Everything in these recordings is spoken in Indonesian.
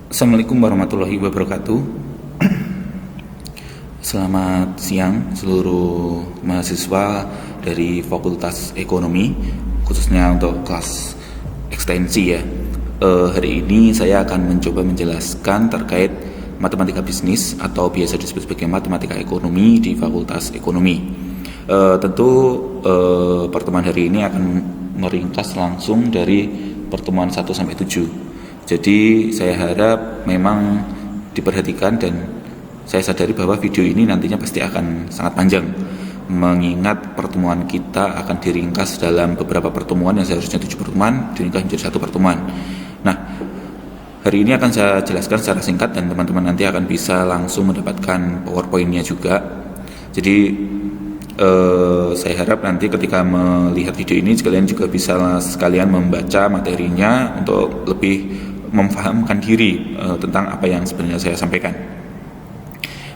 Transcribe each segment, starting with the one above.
Assalamualaikum warahmatullahi wabarakatuh. Selamat siang seluruh mahasiswa dari Fakultas Ekonomi, khususnya untuk kelas ekstensi ya. Hari ini saya akan mencoba menjelaskan terkait matematika bisnis atau biasa disebut sebagai matematika ekonomi di Fakultas Ekonomi. Tentu pertemuan hari ini akan meringkas langsung dari pertemuan 1 sampai 7. Jadi saya harap memang diperhatikan dan saya sadari bahwa video ini nantinya pasti akan sangat panjang, mengingat pertemuan kita akan diringkas dalam beberapa pertemuan yang seharusnya 7 pertemuan diringkas menjadi 1 pertemuan. Nah, hari ini akan saya jelaskan secara singkat dan teman-teman nanti akan bisa langsung mendapatkan PowerPoint-nya juga. Jadi saya harap nanti ketika melihat video ini kalian juga bisa sekalian membaca materinya untuk lebih memfahamkan diri tentang apa yang sebenarnya saya sampaikan.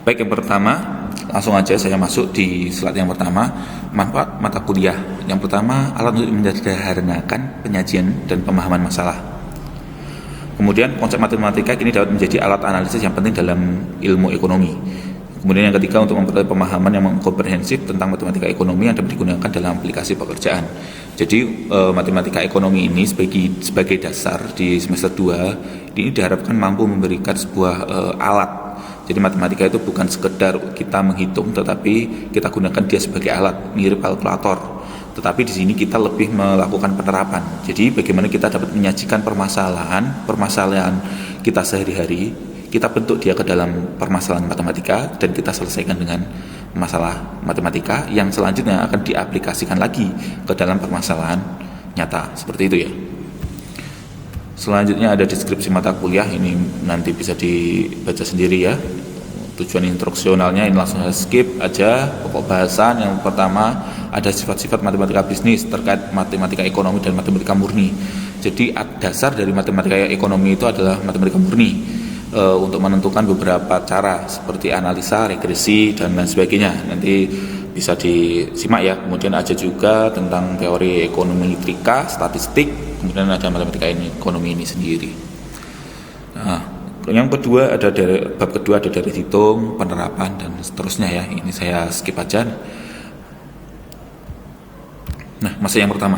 Baik, yang pertama langsung aja saya masuk di slide yang pertama, manfaat mata kuliah. Yang pertama, alat untuk menyederhanakan penyajian dan pemahaman masalah. Kemudian konsep matematika kini dapat menjadi alat analisis yang penting dalam ilmu ekonomi. Kemudian yang ketiga, untuk memperoleh pemahaman yang komprehensif tentang matematika ekonomi yang dapat digunakan dalam aplikasi pekerjaan. Jadi matematika ekonomi ini sebagai dasar di semester 2 ini diharapkan mampu memberikan sebuah alat. Jadi matematika itu bukan sekedar kita menghitung, tetapi kita gunakan dia sebagai alat, mirip kalkulator. Tetapi di sini kita lebih melakukan penerapan. Jadi bagaimana kita dapat menyajikan permasalahan kita sehari-hari, kita bentuk dia ke dalam permasalahan matematika dan kita selesaikan dengan masalah matematika yang selanjutnya akan diaplikasikan lagi ke dalam permasalahan nyata. Seperti itu ya. Selanjutnya ada deskripsi mata kuliah, ini nanti bisa dibaca sendiri ya. Tujuan instruksionalnya ini langsung saya skip aja. Pokok bahasan yang pertama ada sifat-sifat matematika bisnis terkait matematika ekonomi dan matematika murni. Jadi dasar dari matematika ekonomi itu adalah matematika murni. Untuk menentukan beberapa cara seperti analisa, regresi, dan lain sebagainya. Nanti bisa disimak ya. Kemudian ada juga tentang teori ekonomi metrika, statistik, kemudian ada matematika ekonomi ini sendiri. Nah, yang kedua ada bab kedua ada dari hitung, penerapan, dan seterusnya ya. Ini saya skip aja. Nah, masa yang pertama.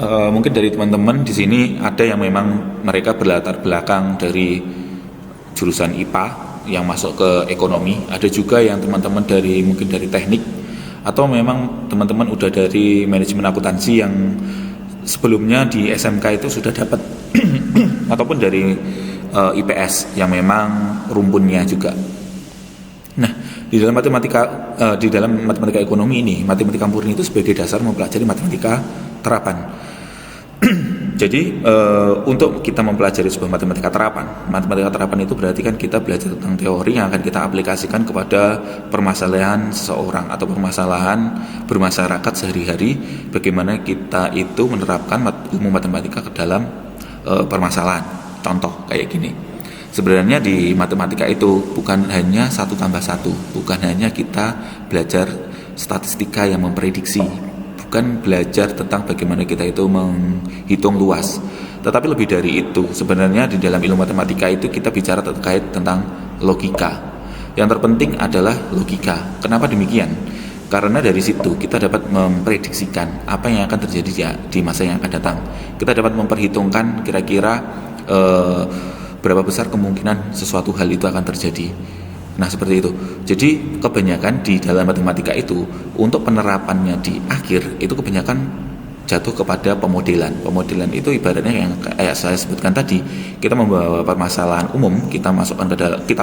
Mungkin dari teman-teman di sini ada yang memang mereka berlatar belakang dari jurusan IPA yang masuk ke ekonomi, ada juga yang teman-teman mungkin dari teknik, atau memang teman-teman udah dari manajemen akuntansi yang sebelumnya di SMK itu sudah dapat ataupun dari IPS yang memang rumpunnya juga. Nah, di dalam matematika ekonomi ini, matematika murni itu sebagai dasar mempelajari matematika terapan. Jadi untuk kita mempelajari sebuah matematika terapan itu berarti kan kita belajar tentang teori yang akan kita aplikasikan kepada permasalahan seseorang atau permasalahan bermasyarakat sehari-hari, bagaimana kita itu menerapkan ilmu matematika ke dalam permasalahan. Contoh kayak gini. Sebenarnya di matematika itu bukan hanya 1+1, bukan hanya kita belajar statistika yang memprediksi, bukan belajar tentang bagaimana kita itu menghitung luas, tetapi lebih dari itu. Sebenarnya di dalam ilmu matematika itu kita bicara terkait tentang logika. Yang terpenting adalah logika. Kenapa demikian? Karena dari situ kita dapat memprediksikan apa yang akan terjadi di masa yang akan datang. Kita dapat memperhitungkan kira-kira berapa besar kemungkinan sesuatu hal itu akan terjadi. Nah, seperti itu. Jadi kebanyakan di dalam matematika itu untuk penerapannya di akhir itu kebanyakan jatuh kepada pemodelan. Pemodelan itu ibaratnya yang kayak saya sebutkan tadi, kita membawa permasalahan umum, kita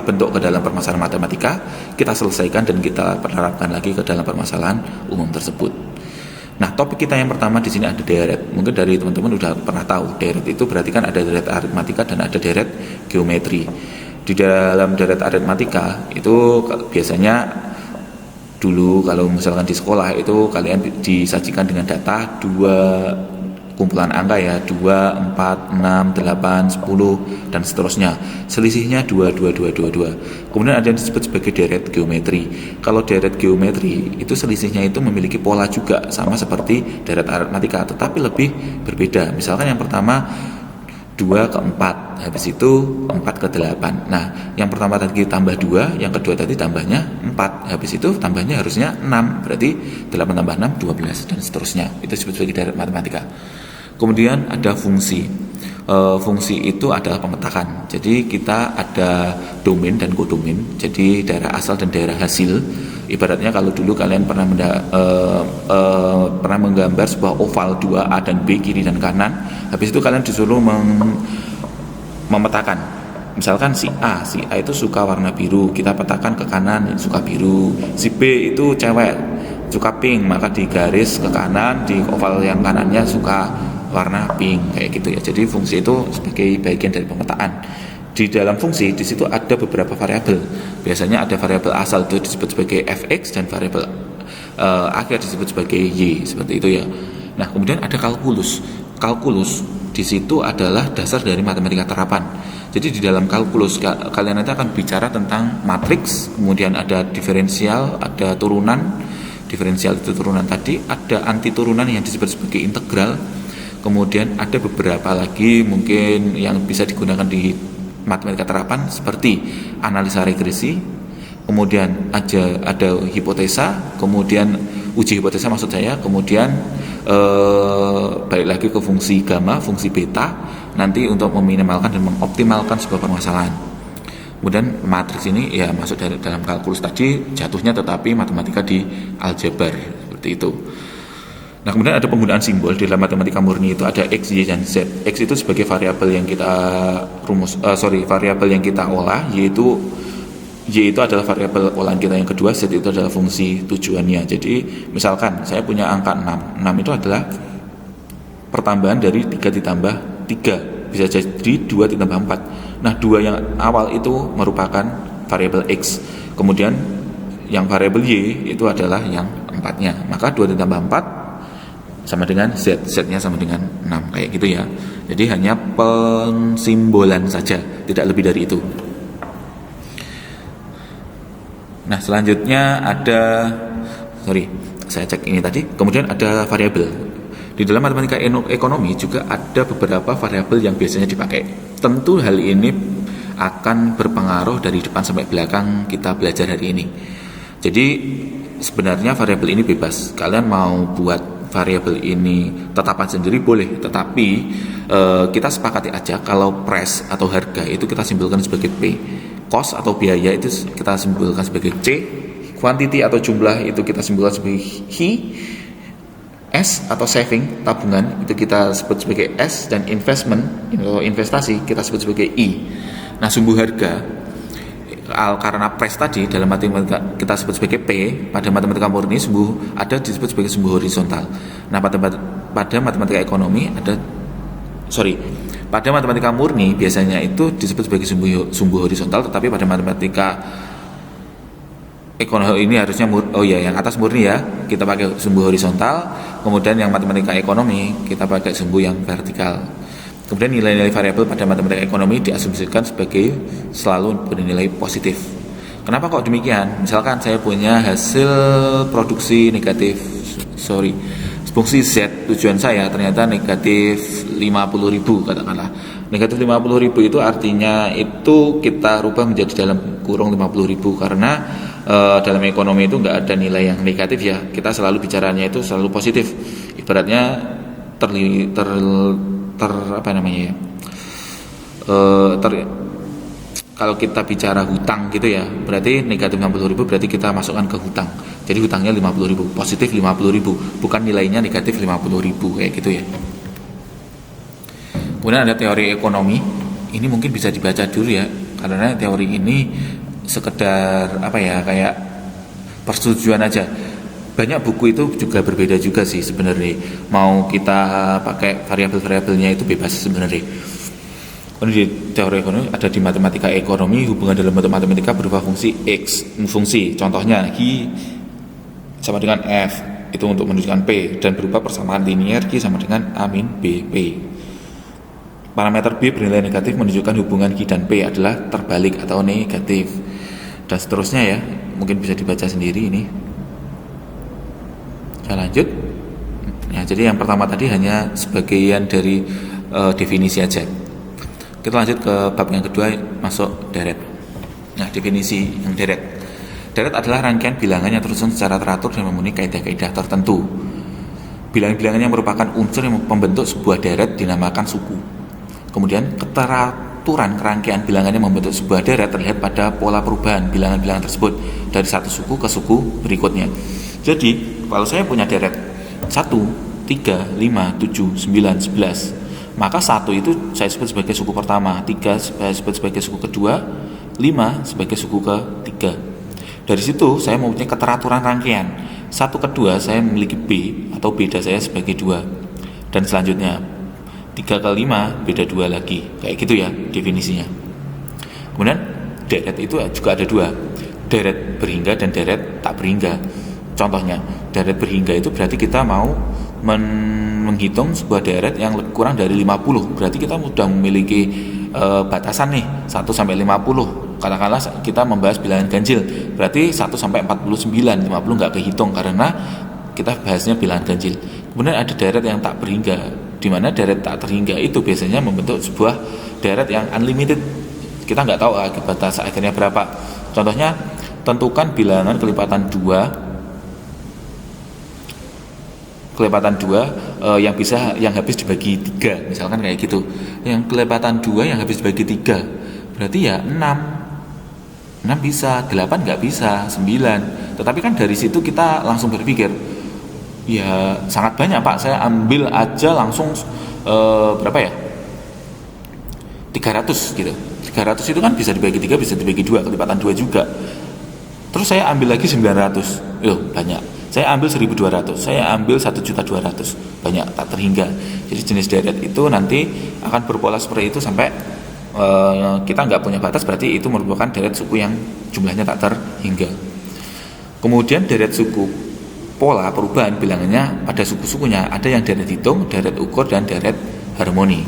bentuk ke dalam permasalahan matematika, kita selesaikan dan kita penerapkan lagi ke dalam permasalahan umum tersebut. Nah, topik kita yang pertama di sini ada deret. Mungkin dari teman-teman udah pernah tahu deret itu berarti kan ada deret aritmatika dan ada deret geometri. Di dalam deret aritmatika itu biasanya dulu kalau misalkan di sekolah itu kalian disajikan dengan data 2 kumpulan angka ya, 2, 4, 6, 8, 10 dan seterusnya. Selisihnya 2, 2, 2, 2, 2. Kemudian ada yang disebut sebagai deret geometri. Kalau deret geometri itu selisihnya itu memiliki pola juga sama seperti deret aritmatika, tetapi lebih berbeda. Misalkan yang pertama 2 ke 4, habis itu 4 ke 8. Nah, yang pertama tadi tambah 2, yang kedua tadi tambahnya 4, habis itu tambahnya harusnya 6, berarti 8 tambah 6, 12, dan seterusnya. Itu disebut sebagai deret matematika. Kemudian ada fungsi. Fungsi itu adalah pemetakan. Jadi kita ada domain dan kodomain, jadi daerah asal dan daerah hasil. Ibaratnya kalau dulu kalian pernah menggambar sebuah oval 2A dan B, kiri dan kanan, habis itu kalian disuruh memetakan. Misalkan si A itu suka warna biru, kita petakan ke kanan suka biru. Si B itu cewek, suka pink, maka digaris ke kanan, di oval yang kanannya suka warna pink, kayak gitu ya. Jadi fungsi itu sebagai bagian dari pemetaan. Di dalam fungsi di situ ada beberapa variabel. Biasanya ada variabel asal itu disebut sebagai fx dan variabel akhir disebut sebagai y, seperti itu ya. Nah, kemudian ada kalkulus. Kalkulus di situ adalah dasar dari matematika terapan. Jadi di dalam kalkulus kalian nanti akan bicara tentang matriks, kemudian ada diferensial, ada turunan. Diferensial itu turunan tadi, ada anti turunan yang disebut sebagai integral. Kemudian ada beberapa lagi mungkin yang bisa digunakan di matematika terapan seperti analisa regresi, kemudian ada hipotesa, kemudian uji hipotesa maksud saya, kemudian balik lagi ke fungsi gamma, fungsi beta nanti untuk meminimalkan dan mengoptimalkan sebuah permasalahan. Kemudian matriks ini ya masuk dalam kalkulus tadi, jatuhnya tetapi matematika di aljabar seperti itu. Nah, kemudian ada penggunaan simbol di dalam matematika murni itu ada X, Y, dan Z. X itu sebagai variabel yang kita variabel yang kita olah, yaitu Y itu adalah variabel olahan kita yang kedua, Z itu adalah fungsi tujuannya. Jadi, misalkan saya punya angka 6. 6 itu adalah pertambahan dari 3 ditambah 3. Bisa jadi 2 ditambah 4. Nah, 2 yang awal itu merupakan variabel X. Kemudian yang variabel Y itu adalah yang 4-nya. Maka 2 ditambah 4 sama dengan Z, Z-nya sama dengan 6, kayak gitu ya. Jadi hanya pensimbolan saja, tidak lebih dari itu. Nah, selanjutnya saya cek ini tadi. Kemudian ada variabel. Di dalam matematika ekonomi juga ada beberapa variabel yang biasanya dipakai. Tentu hal ini akan berpengaruh dari depan sampai belakang kita belajar hari ini. Jadi sebenarnya variabel ini bebas. Kalian mau buat variabel ini tetapan sendiri boleh, tetapi kita sepakati aja kalau price atau harga itu kita simbolkan sebagai P, cost atau biaya itu kita simbolkan sebagai C, quantity atau jumlah itu kita simbolkan sebagai H, S atau saving, tabungan itu kita sebut sebagai S, dan investment atau investasi kita sebut sebagai I. Nah, sumbu harga karena price tadi dalam matematika kita sebut sebagai P, pada matematika murni disebut sebagai sumbu horizontal. Nah, pada matematika ekonomi pada matematika murni biasanya itu disebut sebagai sumbu horizontal, tetapi pada matematika ekonomi ini harusnya yang atas murni ya, kita pakai sumbu horizontal, kemudian yang matematika ekonomi kita pakai sumbu yang vertikal. Kemudian nilai-nilai variabel pada matematika ekonomi diasumsikan sebagai selalu bernilai positif. Kenapa kok demikian? Misalkan saya punya hasil produksi fungsi Z, tujuan saya ternyata negatif 50.000 katakanlah. Negatif 50.000 itu artinya itu kita rubah menjadi dalam kurung 50.000 karena dalam ekonomi itu nggak ada nilai yang negatif ya. Kita selalu bicaranya itu selalu positif. Ibaratnya kalau kita bicara hutang gitu ya, berarti negatif 60.000 berarti kita masukkan ke hutang. Jadi hutangnya 50.000, positif 50.000, bukan nilainya negatif 50.000 kayak gitu ya. Kemudian ada teori ekonomi. Ini mungkin bisa dibaca dulu ya, karena teori ini sekedar kayak persetujuan aja. Banyak buku itu juga berbeda juga sih sebenarnya. Mau kita pakai variabel-variabelnya itu bebas sebenarnya. Di teori ekonomi ada di matematika ekonomi, hubungan dalam bentuk matematika berupa fungsi X. Fungsi contohnya Q sama dengan F itu untuk menunjukkan P, dan berupa persamaan linier Q sama dengan A min B P. Parameter B bernilai negatif menunjukkan hubungan Q dan P adalah terbalik atau negatif, dan seterusnya ya. Mungkin bisa dibaca sendiri ini. Saya lanjut. Ya, jadi yang pertama tadi hanya sebagian dari definisi aja. Kita lanjut ke bab yang kedua, masuk deret. Nah, definisi yang deret. Deret adalah rangkaian bilangan yang tersusun secara teratur dan memenuhi kaidah-kaidah tertentu. Bilangan-bilangan yang merupakan unsur yang membentuk sebuah deret dinamakan suku. Kemudian keteraturan kerangkaian bilangan yang membentuk sebuah deret terlihat pada pola perubahan bilangan-bilangan tersebut dari satu suku ke suku berikutnya. Jadi, kalau saya punya deret 1, 3, 5, 7, 9, 11, maka 1 itu saya sebut sebagai suku pertama, 3 saya sebut sebagai suku kedua, 5 sebagai suku ketiga. Dari situ saya mempunyai keteraturan rangkaian. 1 kedua saya memiliki B atau beda saya sebagai 2. Dan selanjutnya 3 ke 5 beda 2 lagi. Kayak gitu ya definisinya. Kemudian deret itu juga ada 2. Deret berhingga dan deret tak berhingga. Contohnya, deret berhingga itu berarti kita mau menghitung sebuah deret yang kurang dari 50. Berarti kita sudah memiliki batasan nih 1 sampai 50. Katakanlah kita membahas bilangan ganjil, berarti 1 sampai 49, 50 nggak kehitung karena kita bahasnya bilangan ganjil. Kemudian ada deret yang tak berhingga, di mana deret tak terhingga itu biasanya membentuk sebuah deret yang unlimited. Kita nggak tahu batas akhirnya berapa. Contohnya, tentukan bilangan kelipatan 2 yang habis dibagi 3, misalkan kayak gitu. Yang kelipatan 2 yang habis dibagi 3 berarti ya 6 bisa, 8 nggak bisa, 9. Tetapi kan dari situ kita langsung berpikir, ya sangat banyak Pak, saya ambil aja langsung berapa ya, 300 gitu. 300 itu kan bisa dibagi 3, bisa dibagi 2, kelipatan 2 juga. Terus saya ambil lagi 900, banyak. Saya ambil 1.200, saya ambil 1.200.000, banyak, tak terhingga. Jadi jenis deret itu nanti akan berpola seperti itu sampai kita nggak punya batas, berarti itu merupakan deret suku yang jumlahnya tak terhingga. Kemudian deret suku, pola perubahan bilangannya pada suku-sukunya, ada yang deret hitung, deret ukur, dan deret harmoni.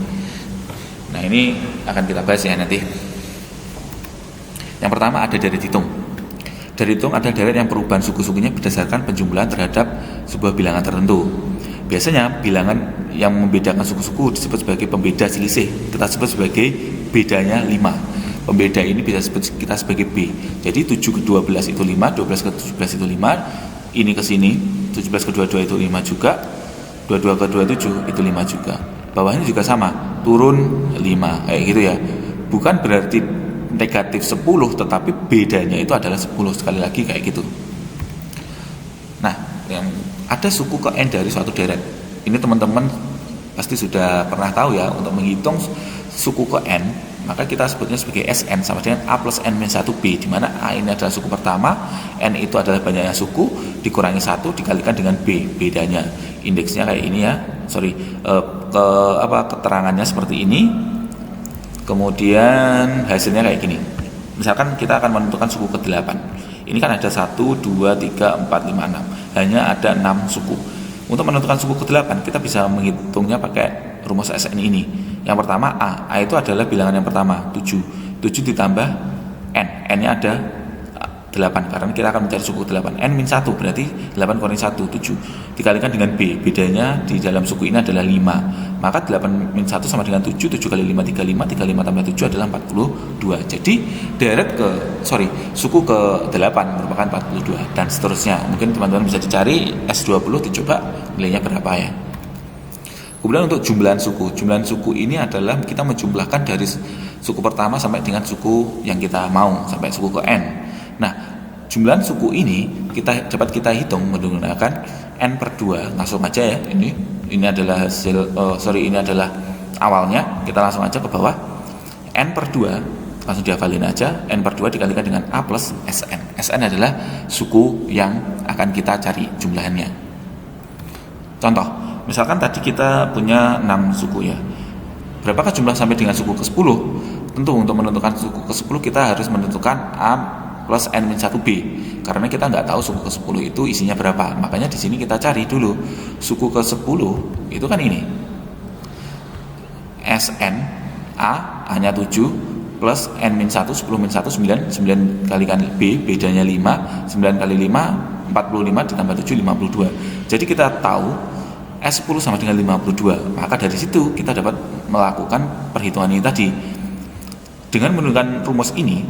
Nah, ini akan kita bahas ya nanti. Yang pertama ada deret hitung. Deret hitung adalah deret yang perubahan suku-sukunya berdasarkan penjumlahan terhadap sebuah bilangan tertentu. Biasanya bilangan yang membedakan suku-suku disebut sebagai pembeda selisih. Kita sebut sebagai bedanya 5. Pembeda ini bisa kita sebagai B. Jadi 7 ke 12 itu 5, 12 ke 17 itu 5, ini ke sini 17 ke 22 itu 5 juga, 22 ke 27 itu 5 juga. Bawahnya juga sama, turun 5, kayak gitu ya. Bukan berarti negatif 10, tetapi bedanya itu adalah 10, sekali lagi kayak gitu. Nah, yang ada suku ke N dari suatu deret. Ini teman-teman pasti sudah pernah tahu ya, untuk menghitung suku ke N, maka kita sebutnya sebagai SN sama dengan A plus N minus 1B, di mana A ini adalah suku pertama, N itu adalah banyaknya suku, dikurangi 1 dikalikan dengan B, bedanya. Indeksnya kayak ini ya, keterangannya seperti ini. Kemudian hasilnya kayak gini. Misalkan kita akan menentukan suku ke-8. Ini kan ada 1, 2, 3, 4, 5, 6. Hanya ada 6 suku. Untuk menentukan suku ke-8, kita bisa menghitungnya pakai rumus SN ini. Yang pertama A. A itu adalah bilangan yang pertama, 7. 7 ditambah N. N-nya ada 8, karena kita akan mencari suku ke-8. N min 1 berarti 8 kurangi 1, 7. Dikalikan dengan B. Bedanya di dalam suku ini adalah 5. Maka 8 min 1 sama dengan 7. 7 kali 5, 35. 35 tambah 7 adalah 42. Jadi suku ke-8 merupakan 42. Dan seterusnya. Mungkin teman-teman bisa dicari S20, dicoba nilainya berapa ya. Kemudian untuk jumlahan suku. Jumlahan suku ini adalah kita menjumlahkan dari suku pertama sampai dengan suku yang kita mau, sampai suku ke N. Nah, jumlahan suku ini dapat kita hitung menggunakan N per 2. Langsung aja ya, ini adalah ini adalah awalnya. Kita langsung aja ke bawah. N per 2 langsung dihafalin aja. N per 2 dikalikan dengan A plus SN. SN adalah suku yang akan kita cari jumlahannya. Contoh, misalkan tadi kita punya 6 suku ya. Berapakah jumlah sampai dengan suku ke-10? Tentu untuk menentukan suku ke-10 kita harus menentukan A plus N-1B, karena kita nggak tahu suku ke-10 itu isinya berapa. Makanya di sini kita cari dulu suku ke-10 itu kan ini, SN A, A-nya 7 plus N-1, 10 min 1, 9 kalikan B, bedanya 5, 9 kali 5 45 ditambah 7 52. Jadi kita tahu S10 sama dengan 52. Maka dari situ kita dapat melakukan perhitungan ini tadi. Dengan menggunakan rumus ini,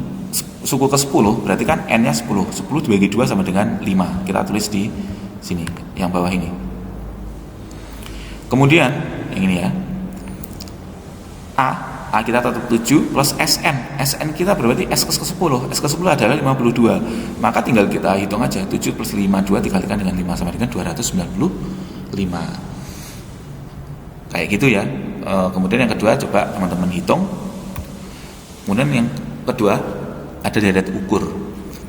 suku ke-10 berarti kan n-nya 10. 10 dibagi 2 sama dengan 5. Kita tulis di sini, yang bawah ini. Kemudian, yang ini ya. A kita tetap 7 plus SN. SN kita berarti S ke-10. S ke-10 adalah 52. Maka tinggal kita hitung aja. 7 plus 52 dikalikan dengan 5 sama dengan 295. Kayak gitu ya. Kemudian yang kedua coba teman-teman hitung. Kemudian yang kedua ada deret ukur.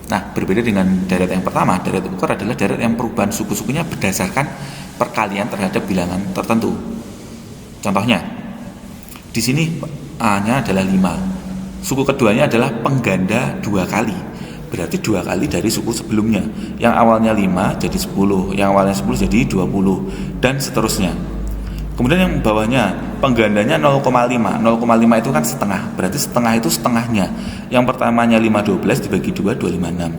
Nah, berbeda dengan deret yang pertama. Deret ukur adalah deret yang perubahan suku-sukunya berdasarkan perkalian terhadap bilangan tertentu. Contohnya, di sini A-nya adalah 5. Suku keduanya adalah pengganda 2 kali. Berarti 2 kali dari suku sebelumnya. Yang awalnya 5 jadi 10, yang awalnya 10 jadi 20, dan seterusnya. Kemudian yang bawahnya penggandanya 0,5. 0,5 itu kan setengah. Berarti setengah itu setengahnya. Yang pertamanya 512 dibagi 2 256.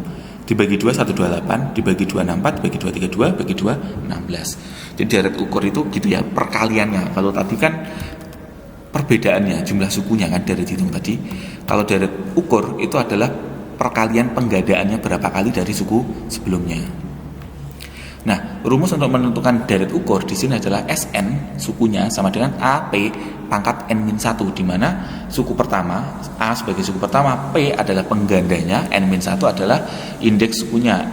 Dibagi 2 128, dibagi 2 64, dibagi 2 32, bagi 2 16. Jadi deret ukur itu gitu ya, perkaliannya. Kalau tadi kan perbedaannya, jumlah sukunya kan deret hitung tadi. Kalau deret ukur itu adalah perkalian penggadaannya berapa kali dari suku sebelumnya. Nah, rumus untuk menentukan deret ukur di sini adalah SN sukunya sama dengan AP pangkat N-1, di mana suku pertama A sebagai suku pertama, P adalah penggandanya, N-1 adalah indeks sukunya.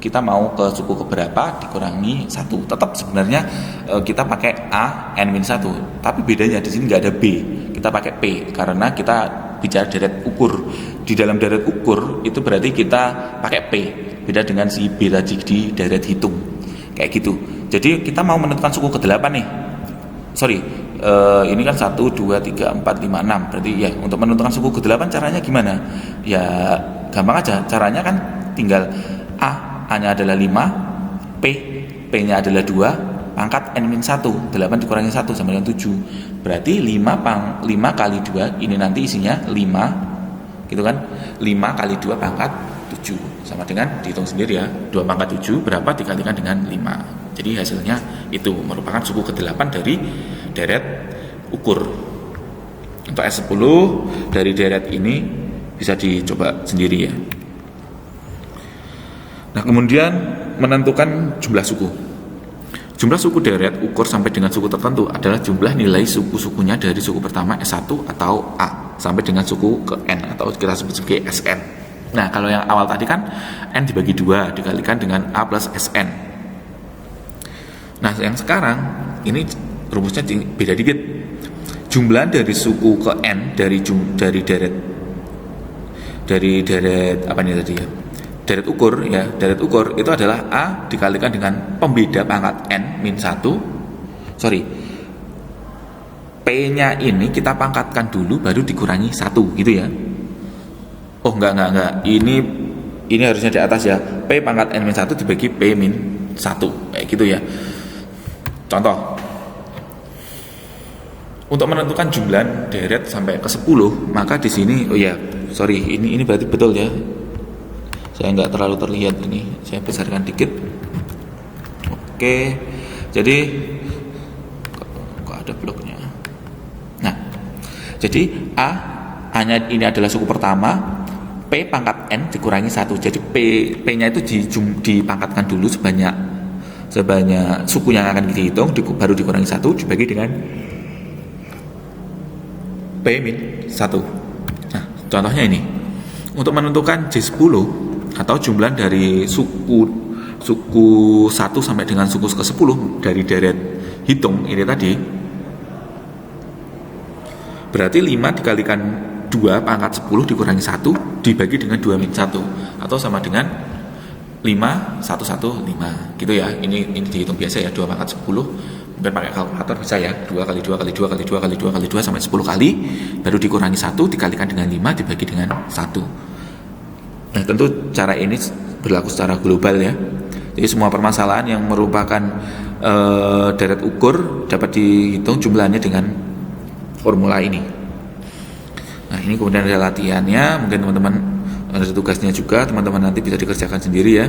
Kita mau ke suku keberapa dikurangi 1. Tetap sebenarnya kita pakai A N-1, tapi bedanya di sini nggak ada B. Kita pakai P karena kita bicara deret ukur. Di dalam deret ukur itu berarti kita pakai P. Beda dengan si B tadi di deret hitung. Kayak gitu. Jadi kita mau menentukan suku ke-8 nih. Ini kan 1, 2, 3, 4, 5, 6. Berarti ya untuk menentukan suku ke-8 caranya gimana? Ya gampang aja. Caranya kan tinggal A-nya adalah 5, P-nya adalah 2, pangkat N-1, 8 dikurangi 1 sama dengan 7. Berarti 5 kali 2, ini nanti isinya 5, gitu kan? 5 kali 2 pangkat 7, sama dengan, dihitung sendiri ya, 2 pangkat 7 berapa dikalikan dengan 5. Jadi hasilnya itu merupakan suku ke-8 dari deret ukur. Untuk S10 dari deret ini bisa dicoba sendiri ya. Nah, kemudian menentukan jumlah suku. Jumlah suku deret ukur sampai dengan suku tertentu adalah jumlah nilai suku-sukunya dari suku pertama S1 atau A sampai dengan suku ke N atau kita sebut sebagai SN. Nah, kalau yang awal tadi kan N dibagi 2 dikalikan dengan A plus SN. Nah, yang sekarang ini rumusnya beda dikit. Jumlah dari suku ke N dari deret apa nih tadi ya? Deret ukur ya, deret ukur itu adalah A dikalikan dengan pembeda pangkat N-1. P-nya ini kita pangkatkan dulu baru dikurangi 1 gitu ya. Oh enggak. Ini harusnya di atas ya. P pangkat N-1 dibagi P-1 kayak gitu ya. Contoh. Untuk menentukan jumlah deret sampai ke 10, maka di sini ini berarti betul ya. Saya nggak terlalu terlihat ini, saya besarkan dikit. Oke, jadi kok ada bloknya. Nah, jadi A-nya ini adalah suku pertama, P pangkat N dikurangi 1. Jadi P-nya itu dipangkatkan dulu sebanyak suku yang akan dihitung, baru dikurangi 1 dibagi dengan P-1. Nah, contohnya ini. Untuk menentukan J10 atau jumlah dari suku 1 sampai dengan suku ke-10 dari deret hitung ini tadi, berarti 5 dikalikan 2 pangkat 10 dikurangi 1 dibagi dengan 2-1 atau sama dengan 5,115 gitu ya. Ini dihitung biasa ya, 2 pangkat 10, mungkin pakai kalkulator bisa ya, 2 kali 2 kali 2 kali 2 kali 2 kali 2 sampai 10 kali, baru dikurangi 1 dikalikan dengan 5 dibagi dengan 1. Nah, tentu cara ini berlaku secara global ya. Jadi semua permasalahan yang merupakan deret ukur dapat dihitung jumlahnya dengan formula ini. Nah, ini kemudian ada latihannya. Mungkin teman-teman ada tugasnya juga, teman-teman nanti bisa dikerjakan sendiri ya.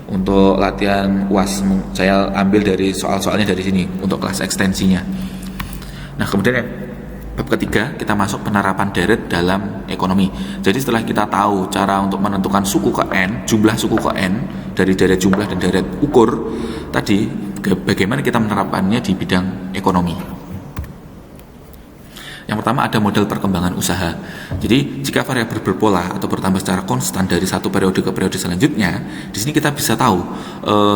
Untuk latihan UAS saya ambil dari soal-soalnya dari sini untuk kelas ekstensinya. Nah, kemudian Bab ketiga, kita masuk penerapan deret dalam ekonomi. Jadi setelah kita tahu cara untuk menentukan suku ke N, jumlah suku ke N, dari deret jumlah dan deret ukur, tadi bagaimana kita menerapkannya di bidang ekonomi. Yang pertama ada model perkembangan usaha. Jadi jika variabel berpola atau bertambah secara konstan dari satu periode ke periode selanjutnya, di sini kita bisa tahu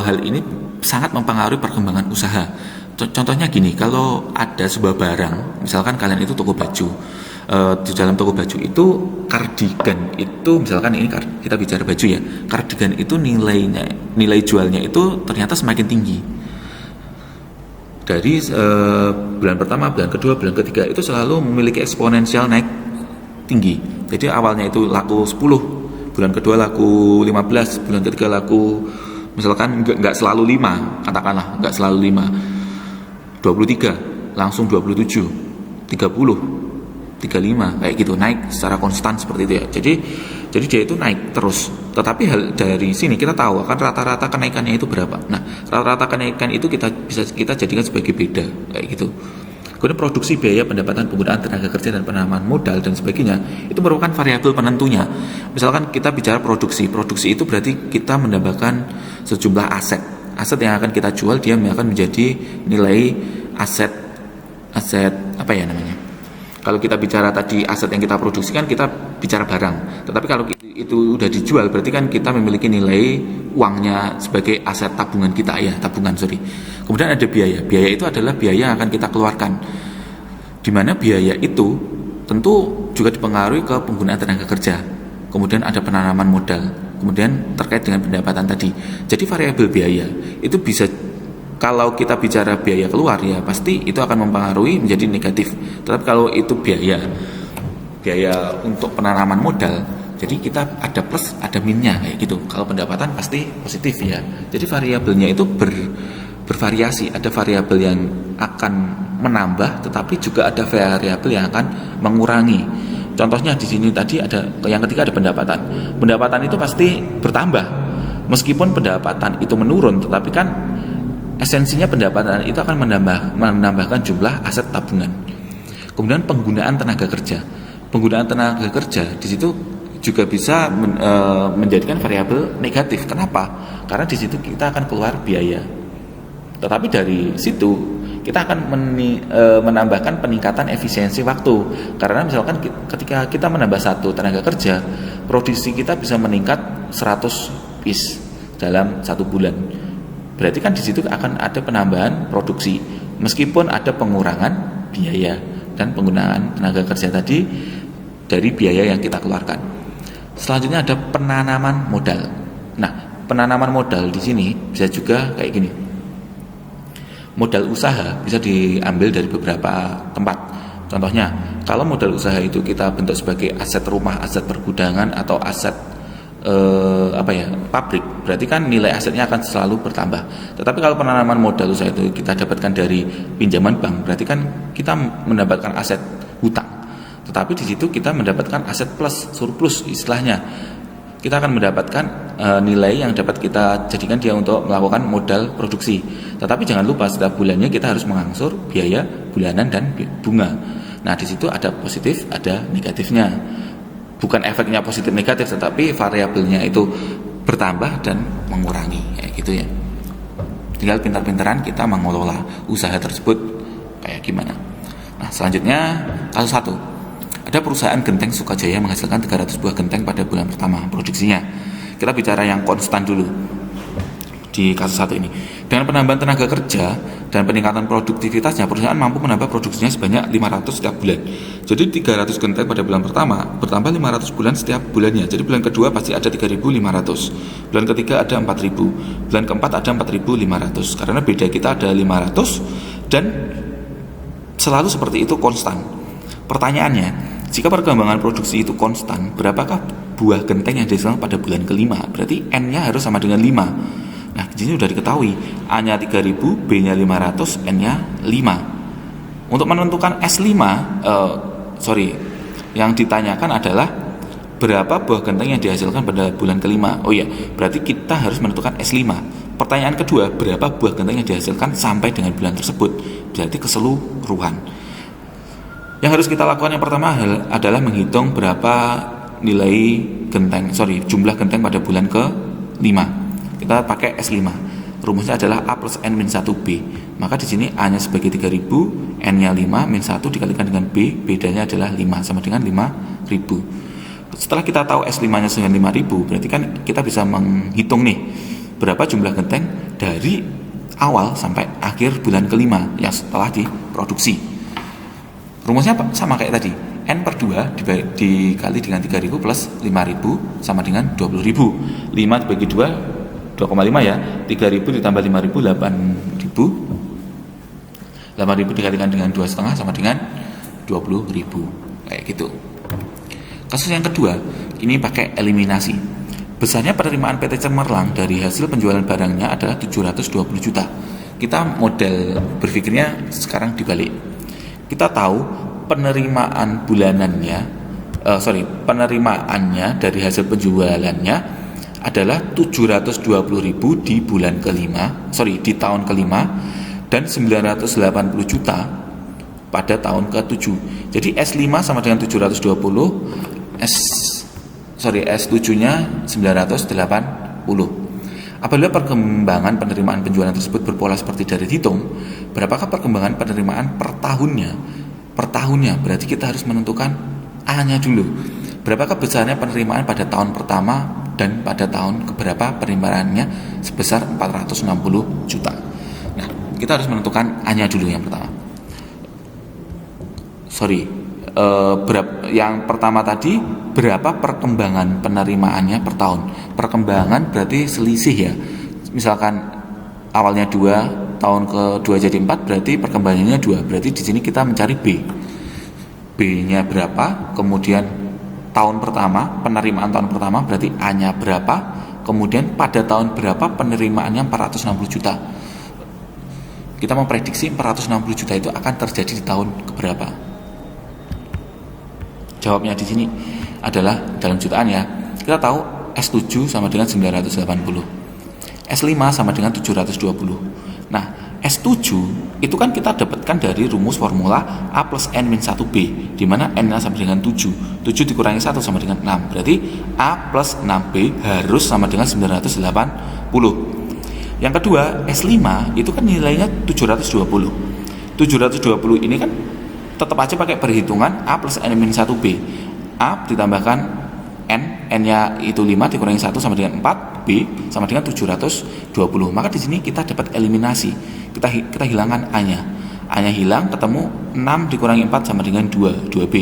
hal ini sangat mempengaruhi perkembangan usaha. Contohnya gini, kalau ada sebuah barang, misalkan kalian itu toko baju, di dalam toko baju itu kardigan itu, misalkan ini kita bicara baju ya, kardigan itu nilai jualnya itu ternyata semakin tinggi. Dari bulan pertama, bulan kedua, bulan ketiga itu selalu memiliki eksponensial naik tinggi. Jadi awalnya itu laku 10, bulan kedua laku 15, bulan ketiga laku misalkan nggak selalu 5, katakanlah nggak selalu 5, 23, langsung 27, 30, 35, kayak gitu, naik secara konstan seperti itu ya. Jadi dia itu naik terus. Tetapi hal dari sini kita tahu akan rata-rata kenaikannya itu berapa. Nah, rata-rata kenaikan itu kita jadikan sebagai beda, kayak gitu. Kemudian produksi, biaya, pendapatan, penggunaan tenaga kerja dan penanaman modal dan sebagainya itu merupakan variabel penentunya. Misalkan kita bicara produksi itu berarti kita menambahkan sejumlah aset yang akan kita jual, dia akan menjadi nilai aset apa ya namanya. Kalau kita bicara tadi aset yang kita produksikan, kita bicara barang. Tetapi kalau itu udah dijual, berarti kan kita memiliki nilai uangnya sebagai aset tabungan kita ya, Kemudian ada biaya. Biaya itu adalah biaya yang akan kita keluarkan. Di mana biaya itu tentu juga dipengaruhi ke penggunaan tenaga kerja. Kemudian ada penanaman modal. Kemudian terkait dengan pendapatan tadi. Jadi variabel biaya itu bisa, kalau kita bicara biaya keluar ya pasti itu akan mempengaruhi menjadi negatif. Tetapi kalau itu biaya untuk penanaman modal, jadi kita ada plus ada minnya kayak gitu. Kalau pendapatan pasti positif ya. Jadi variabelnya itu bervariasi. Ada variabel yang akan menambah, tetapi juga ada variabel yang akan mengurangi. Contohnya di sini tadi ada yang ketiga ada pendapatan. Pendapatan itu pasti bertambah. Meskipun pendapatan itu menurun, tetapi kan esensinya pendapatan itu akan menambahkan jumlah aset tabungan. Kemudian penggunaan tenaga kerja. Penggunaan tenaga kerja di situ juga bisa menjadikan variabel negatif. Kenapa? Karena di situ kita akan keluar biaya. Tetapi dari situ kita akan menambahkan peningkatan efisiensi waktu. Karena misalkan ketika kita menambah satu tenaga kerja, produksi kita bisa meningkat 100 piece dalam 1 bulan. Berarti kan di situ akan ada penambahan produksi, meskipun ada pengurangan biaya dan penggunaan tenaga kerja tadi dari biaya yang kita keluarkan. Selanjutnya ada penanaman modal. Nah, penanaman modal di sini bisa juga kayak gini. Modal usaha bisa diambil dari beberapa tempat. Contohnya, kalau modal usaha itu kita bentuk sebagai aset rumah, aset pergudangan atau aset pabrik, berarti kan nilai asetnya akan selalu bertambah. Tetapi kalau penanaman modal usaha itu kita dapatkan dari pinjaman bank, berarti kan kita mendapatkan aset hutang. Tetapi di situ kita mendapatkan aset plus, surplus istilahnya. Kita akan mendapatkan nilai yang dapat kita jadikan dia untuk melakukan modal produksi. Tetapi jangan lupa setiap bulannya kita harus mengangsur biaya bulanan dan bunga. Nah, di situ ada positif, ada negatifnya. Bukan efeknya positif negatif, tetapi variabelnya itu bertambah dan mengurangi, kayak gitu ya. Tinggal pintar-pintaran kita mengelola usaha tersebut kayak gimana. Nah, selanjutnya kasus 1. Ada perusahaan genteng Sukajaya menghasilkan 300 buah genteng pada bulan pertama produksinya. Kita bicara yang konstan dulu di kasus 1 ini. Dengan penambahan tenaga kerja dan peningkatan produktivitasnya, perusahaan mampu menambah produksinya sebanyak 500 setiap bulan. Jadi 300 genteng pada bulan pertama bertambah 500 bulan setiap bulannya. Jadi bulan kedua pasti ada 3.500. Bulan ketiga ada 4.000. Bulan keempat ada 4.500. Karena beda kita ada 500 dan selalu seperti itu konstan. Pertanyaannya, jika perkembangan produksi itu konstan, berapakah buah genteng yang dihasilkan pada bulan kelima? Berarti N-nya harus sama dengan 5. Nah, di sini sudah diketahui, A-nya 3.000, B-nya 500, N-nya 5. Untuk menentukan S5, yang ditanyakan adalah berapa buah genteng yang dihasilkan pada bulan kelima. Oh iya, berarti kita harus menentukan S5. Pertanyaan kedua, berapa buah genteng yang dihasilkan sampai dengan bulan tersebut? Berarti keseluruhan. Yang harus kita lakukan yang pertama adalah menghitung berapa jumlah genteng pada bulan ke-5. Kita pakai S5. Rumusnya adalah A plus N min 1B. Maka di sini A-nya sebagai 3000, N-nya 5, min 1 dikalikan dengan B, bedanya adalah 5, sama dengan 5000. Setelah kita tahu S5-nya dengan 5000, berarti kan kita bisa menghitung nih berapa jumlah genteng dari awal sampai akhir bulan ke-5 yang setelah diproduksi. Rumusnya sama kayak tadi, N per 2 dikali dengan 3000 plus 5000 sama dengan 20000. 5 dibagi 2, 2,5 ya. 3000 ditambah 5000, 8000 dikalikan dengan 2,5 sama dengan 20.000. Kayak gitu. Kasus yang kedua, ini pakai eliminasi. Besarnya penerimaan PT Cemerlang dari hasil penjualan barangnya adalah 720 juta. Kita model berpikirnya sekarang dibalik. Kita tahu penerimaannya dari hasil penjualannya adalah 720.000 di bulan di tahun kelima, dan 980 juta pada tahun ke-7. Jadi S5 sama dengan 720, S7-nya 980. Apabila perkembangan penerimaan penjualan tersebut berpola seperti dari hitung, berapakah perkembangan penerimaan per tahunnya? Per tahunnya berarti kita harus menentukan A-nya dulu. Berapakah besarnya penerimaan pada tahun pertama dan pada tahun keberapa penerimaannya sebesar 460 juta. Nah, kita harus menentukan A-nya dulu yang pertama. Yang pertama tadi berapa perkembangan penerimaannya per tahun. Perkembangan berarti selisih ya. Misalkan awalnya 2, tahun ke-2 jadi 4, berarti perkembangannya 2. Berarti di sini kita mencari B. B-nya berapa, kemudian tahun pertama, penerimaan tahun pertama berarti A-nya berapa, kemudian pada tahun berapa penerimaannya 460 juta. Kita memprediksi 460 juta itu akan terjadi di tahun keberapa. Jawabnya di sini adalah dalam jutaan ya. Kita tahu S7 sama dengan 980, S5 sama dengan 720. Nah, S7 itu kan kita dapatkan dari rumus formula A plus N min 1B, di mana N-nya sama dengan 7. 7 dikurangi 1 sama dengan 6. Berarti A plus 6B harus sama dengan 980. Yang kedua, S5 itu kan nilainya 720. 720 ini kan tetap aja pakai perhitungan A plus N min 1B. A ditambahkan N-nya itu 5 dikurangi 1 sama dengan 4, B sama dengan 720. Maka di sini kita dapat eliminasi. Kita hilangkan A-nya. A-nya hilang, ketemu 6 dikurangi 4 sama dengan 2, 2B.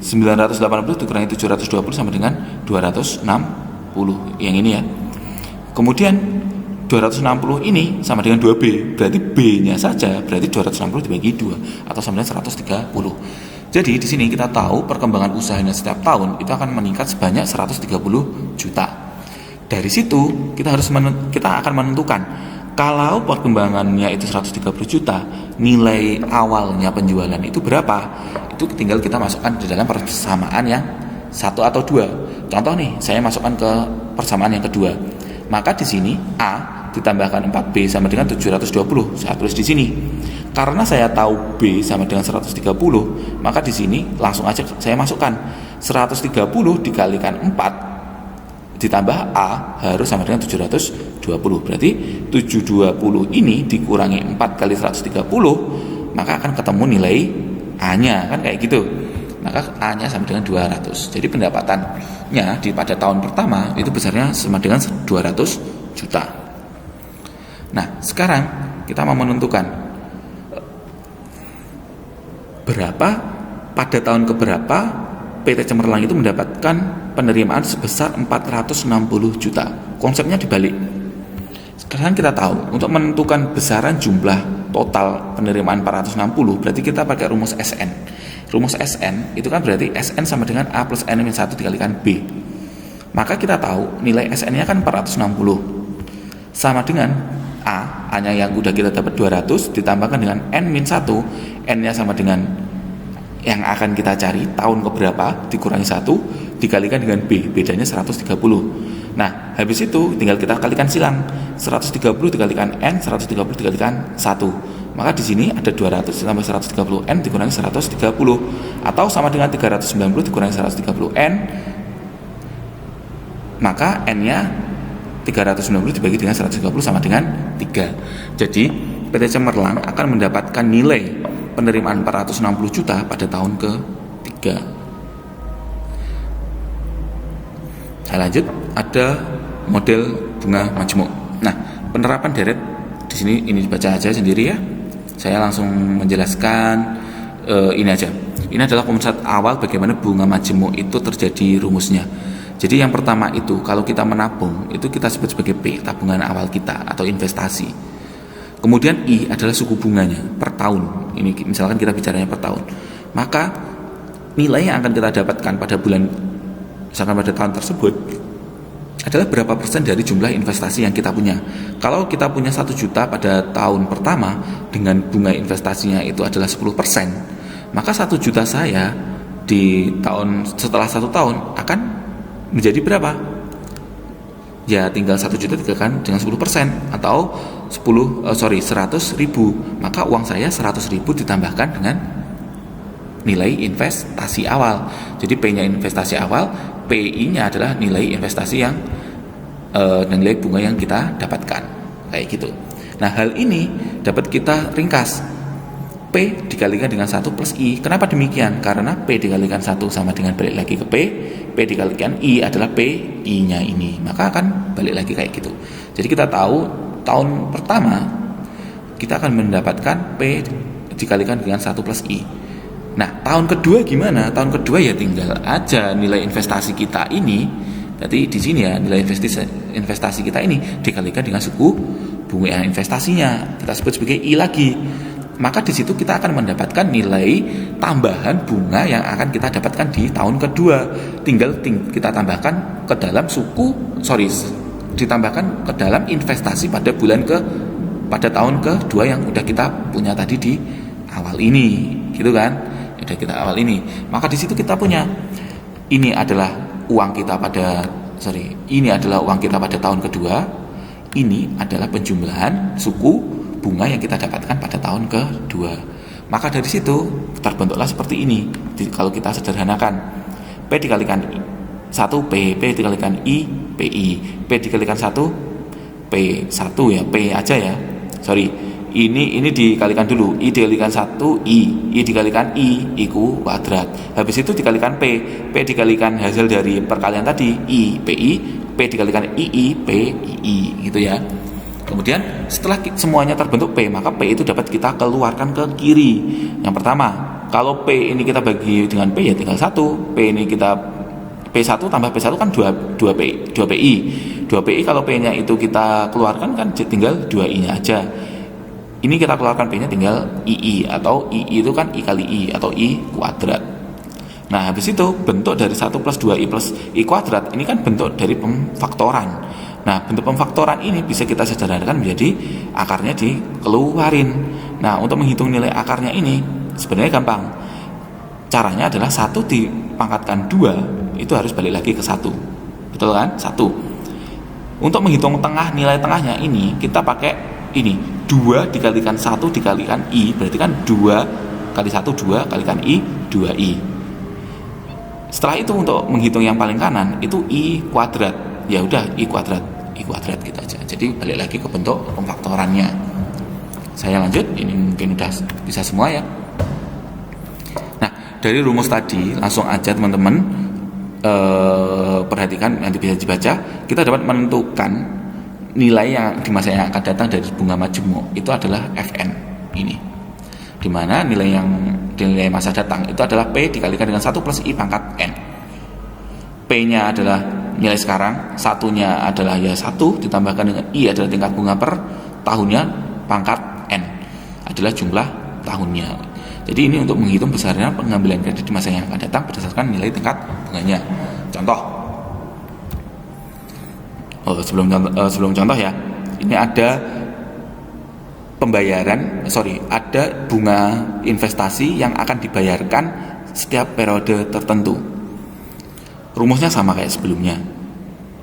980 dikurangi 720 sama dengan 260. Yang ini ya. Kemudian 260 ini sama dengan 2B, berarti B-nya saja berarti 260 dibagi 2 atau sama dengan 130. Jadi di sini kita tahu perkembangan usahanya setiap tahun itu akan meningkat sebanyak 130 juta. Dari situ kita akan menentukan kalau perkembangannya itu 130 juta, nilai awalnya penjualan itu berapa? Itu tinggal kita masukkan di dalam persamaan yang 1 atau 2. Contoh nih, saya masukkan ke persamaan yang kedua. Maka di sini A ditambahkan 4B sama dengan 720. Saya tulis di sini. Karena saya tahu B sama dengan 130, maka di sini langsung aja saya masukkan 130 dikalikan 4 ditambah A harus sama dengan 720. Berarti 720 ini dikurangi 4 kali 130, maka akan ketemu nilai A-nya, kan kayak gitu. Maka A-nya sama dengan 200. Jadi pendapatannya pada tahun pertama itu besarnya sama dengan 200 juta. Nah, sekarang kita mau menentukan berapa pada tahun keberapa PT Cemerlang itu mendapatkan penerimaan sebesar 460 juta. Konsepnya dibalik. Sekarang kita tahu untuk menentukan besaran jumlah total penerimaan 460 berarti kita pakai rumus SN. Rumus SN itu kan berarti SN sama dengan A plus N min 1 dikalikan B. Maka kita tahu nilai SN-nya kan 460 sama dengan A-nya yang udah kita dapat 200 ditambahkan dengan N min 1, N-nya sama dengan yang akan kita cari tahun keberapa dikurangi 1 dikalikan dengan B, bedanya 130. Nah, habis itu tinggal kita kalikan silang. 130 dikalikan N, 130 dikalikan 1. Maka di sini ada 200 ditambah 130 N dikurangi 130, atau sama dengan 390 dikurangi 130 N, maka N-nya 390 dibagi dengan 130 sama dengan 3. Jadi PT Cemerlang akan mendapatkan nilai penerimaan 460 juta pada tahun ke-3. Saya lanjut, ada model bunga majemuk. Nah, penerapan deret di sini ini dibaca aja sendiri ya. Saya langsung menjelaskan ini aja. Ini adalah pemersat awal bagaimana bunga majemuk itu terjadi rumusnya. Jadi yang pertama itu, kalau kita menabung, itu kita sebut sebagai P, tabungan awal kita atau investasi. Kemudian I adalah suku bunganya per tahun. Ini misalkan kita bicaranya per tahun. Maka nilai yang akan kita dapatkan pada bulan, misalkan pada tahun tersebut, adalah berapa persen dari jumlah investasi yang kita punya. Kalau kita punya 1 juta pada tahun pertama dengan bunga investasinya itu adalah 10%, maka 1 juta saya di tahun setelah 1 tahun akan menjadi berapa? Ya tinggal 1 juta dikalikan dengan 10% atau 100 ribu. Maka uang saya 100 ribu ditambahkan dengan nilai investasi awal. Jadi P-nya investasi awal, PI-nya adalah nilai investasi yang nilai bunga yang kita dapatkan, kayak gitu. Nah, hal ini dapat kita ringkas. P dikalikan dengan 1 plus I. Kenapa demikian? Karena P dikalikan 1 sama dengan balik lagi ke P dikalikan I adalah PI-nya ini. Maka akan balik lagi kayak gitu. Jadi kita tahu tahun pertama kita akan mendapatkan P dikalikan dengan 1 plus I. Nah, tahun kedua gimana? Tahun kedua ya tinggal aja nilai investasi kita ini. Jadi di sini ya nilai investasi kita ini dikalikan dengan suku bunga investasinya. Kita sebut sebagai I lagi. Maka di situ kita akan mendapatkan nilai tambahan bunga yang akan kita dapatkan di tahun kedua. Tinggal kita tambahkan ke dalam ditambahkan ke dalam investasi pada tahun kedua yang udah kita punya tadi di awal ini, gitu kan? Udah kita awal ini. Maka di situ kita punya ini adalah uang kita pada tahun kedua. Ini adalah penjumlahan suku bunga yang kita dapatkan pada tahun kedua. Maka dari situ terbentuklah seperti ini. Kalau kita sederhanakan, P dikalikan 1 P dikalikan I PI, P dikalikan 1 P1 ya, P aja ya. Ini dikalikan dulu, I dikalikan 1 I dikalikan I kuadrat. Habis itu dikalikan P dikalikan hasil dari perkalian tadi I PI, P dikalikan II PII, gitu ya. Kemudian setelah semuanya terbentuk P, maka P itu dapat kita keluarkan ke kiri. Yang pertama, kalau P ini kita bagi dengan P ya tinggal 1. P ini kita P1 tambah P1 kan 2 PI. 2 PI kalau P-nya itu kita keluarkan kan tinggal 2I-nya aja. Ini kita keluarkan P-nya tinggal II, atau II itu kan I kali I atau I kuadrat. Nah, habis itu bentuk dari 1 plus 2I plus I kuadrat ini kan bentuk dari pemfaktoran. Nah, bentuk pemfaktoran ini bisa kita sederhanakan menjadi akarnya dikeluarin. Nah, untuk menghitung nilai akarnya ini sebenarnya gampang. Caranya adalah 1 dipangkatkan 2 itu harus balik lagi ke 1. Betul kan? 1. Untuk menghitung nilai tengahnya ini kita pakai ini 2 dikalikan 1 dikalikan I, berarti kan 2 kali 1 2 kalikan I 2I. Setelah itu untuk menghitung yang paling kanan itu I kuadrat. Ya udah I kuadrat gitu aja. Jadi balik lagi ke bentuk pemfaktorannya. Saya lanjut, ini mungkin udah bisa semua ya. Nah, dari rumus tadi langsung aja teman-teman perhatikan, nanti bisa dibaca. Kita dapat menentukan nilai yang di masa yang akan datang dari bunga majemuk itu adalah Fn ini, dimana nilai masa datang itu adalah P dikalikan dengan 1 plus I pangkat N. P-nya adalah nilai sekarang, satunya adalah ya 1 ditambahkan dengan I adalah tingkat bunga per tahunnya, pangkat N adalah jumlah tahunnya. Jadi ini untuk menghitung besarnya pengambilan kredit di masa yang akan datang berdasarkan nilai tingkat bunganya. Contoh, sebelum contoh ya, ini ada ada bunga investasi yang akan dibayarkan setiap periode tertentu. Rumusnya sama kayak sebelumnya.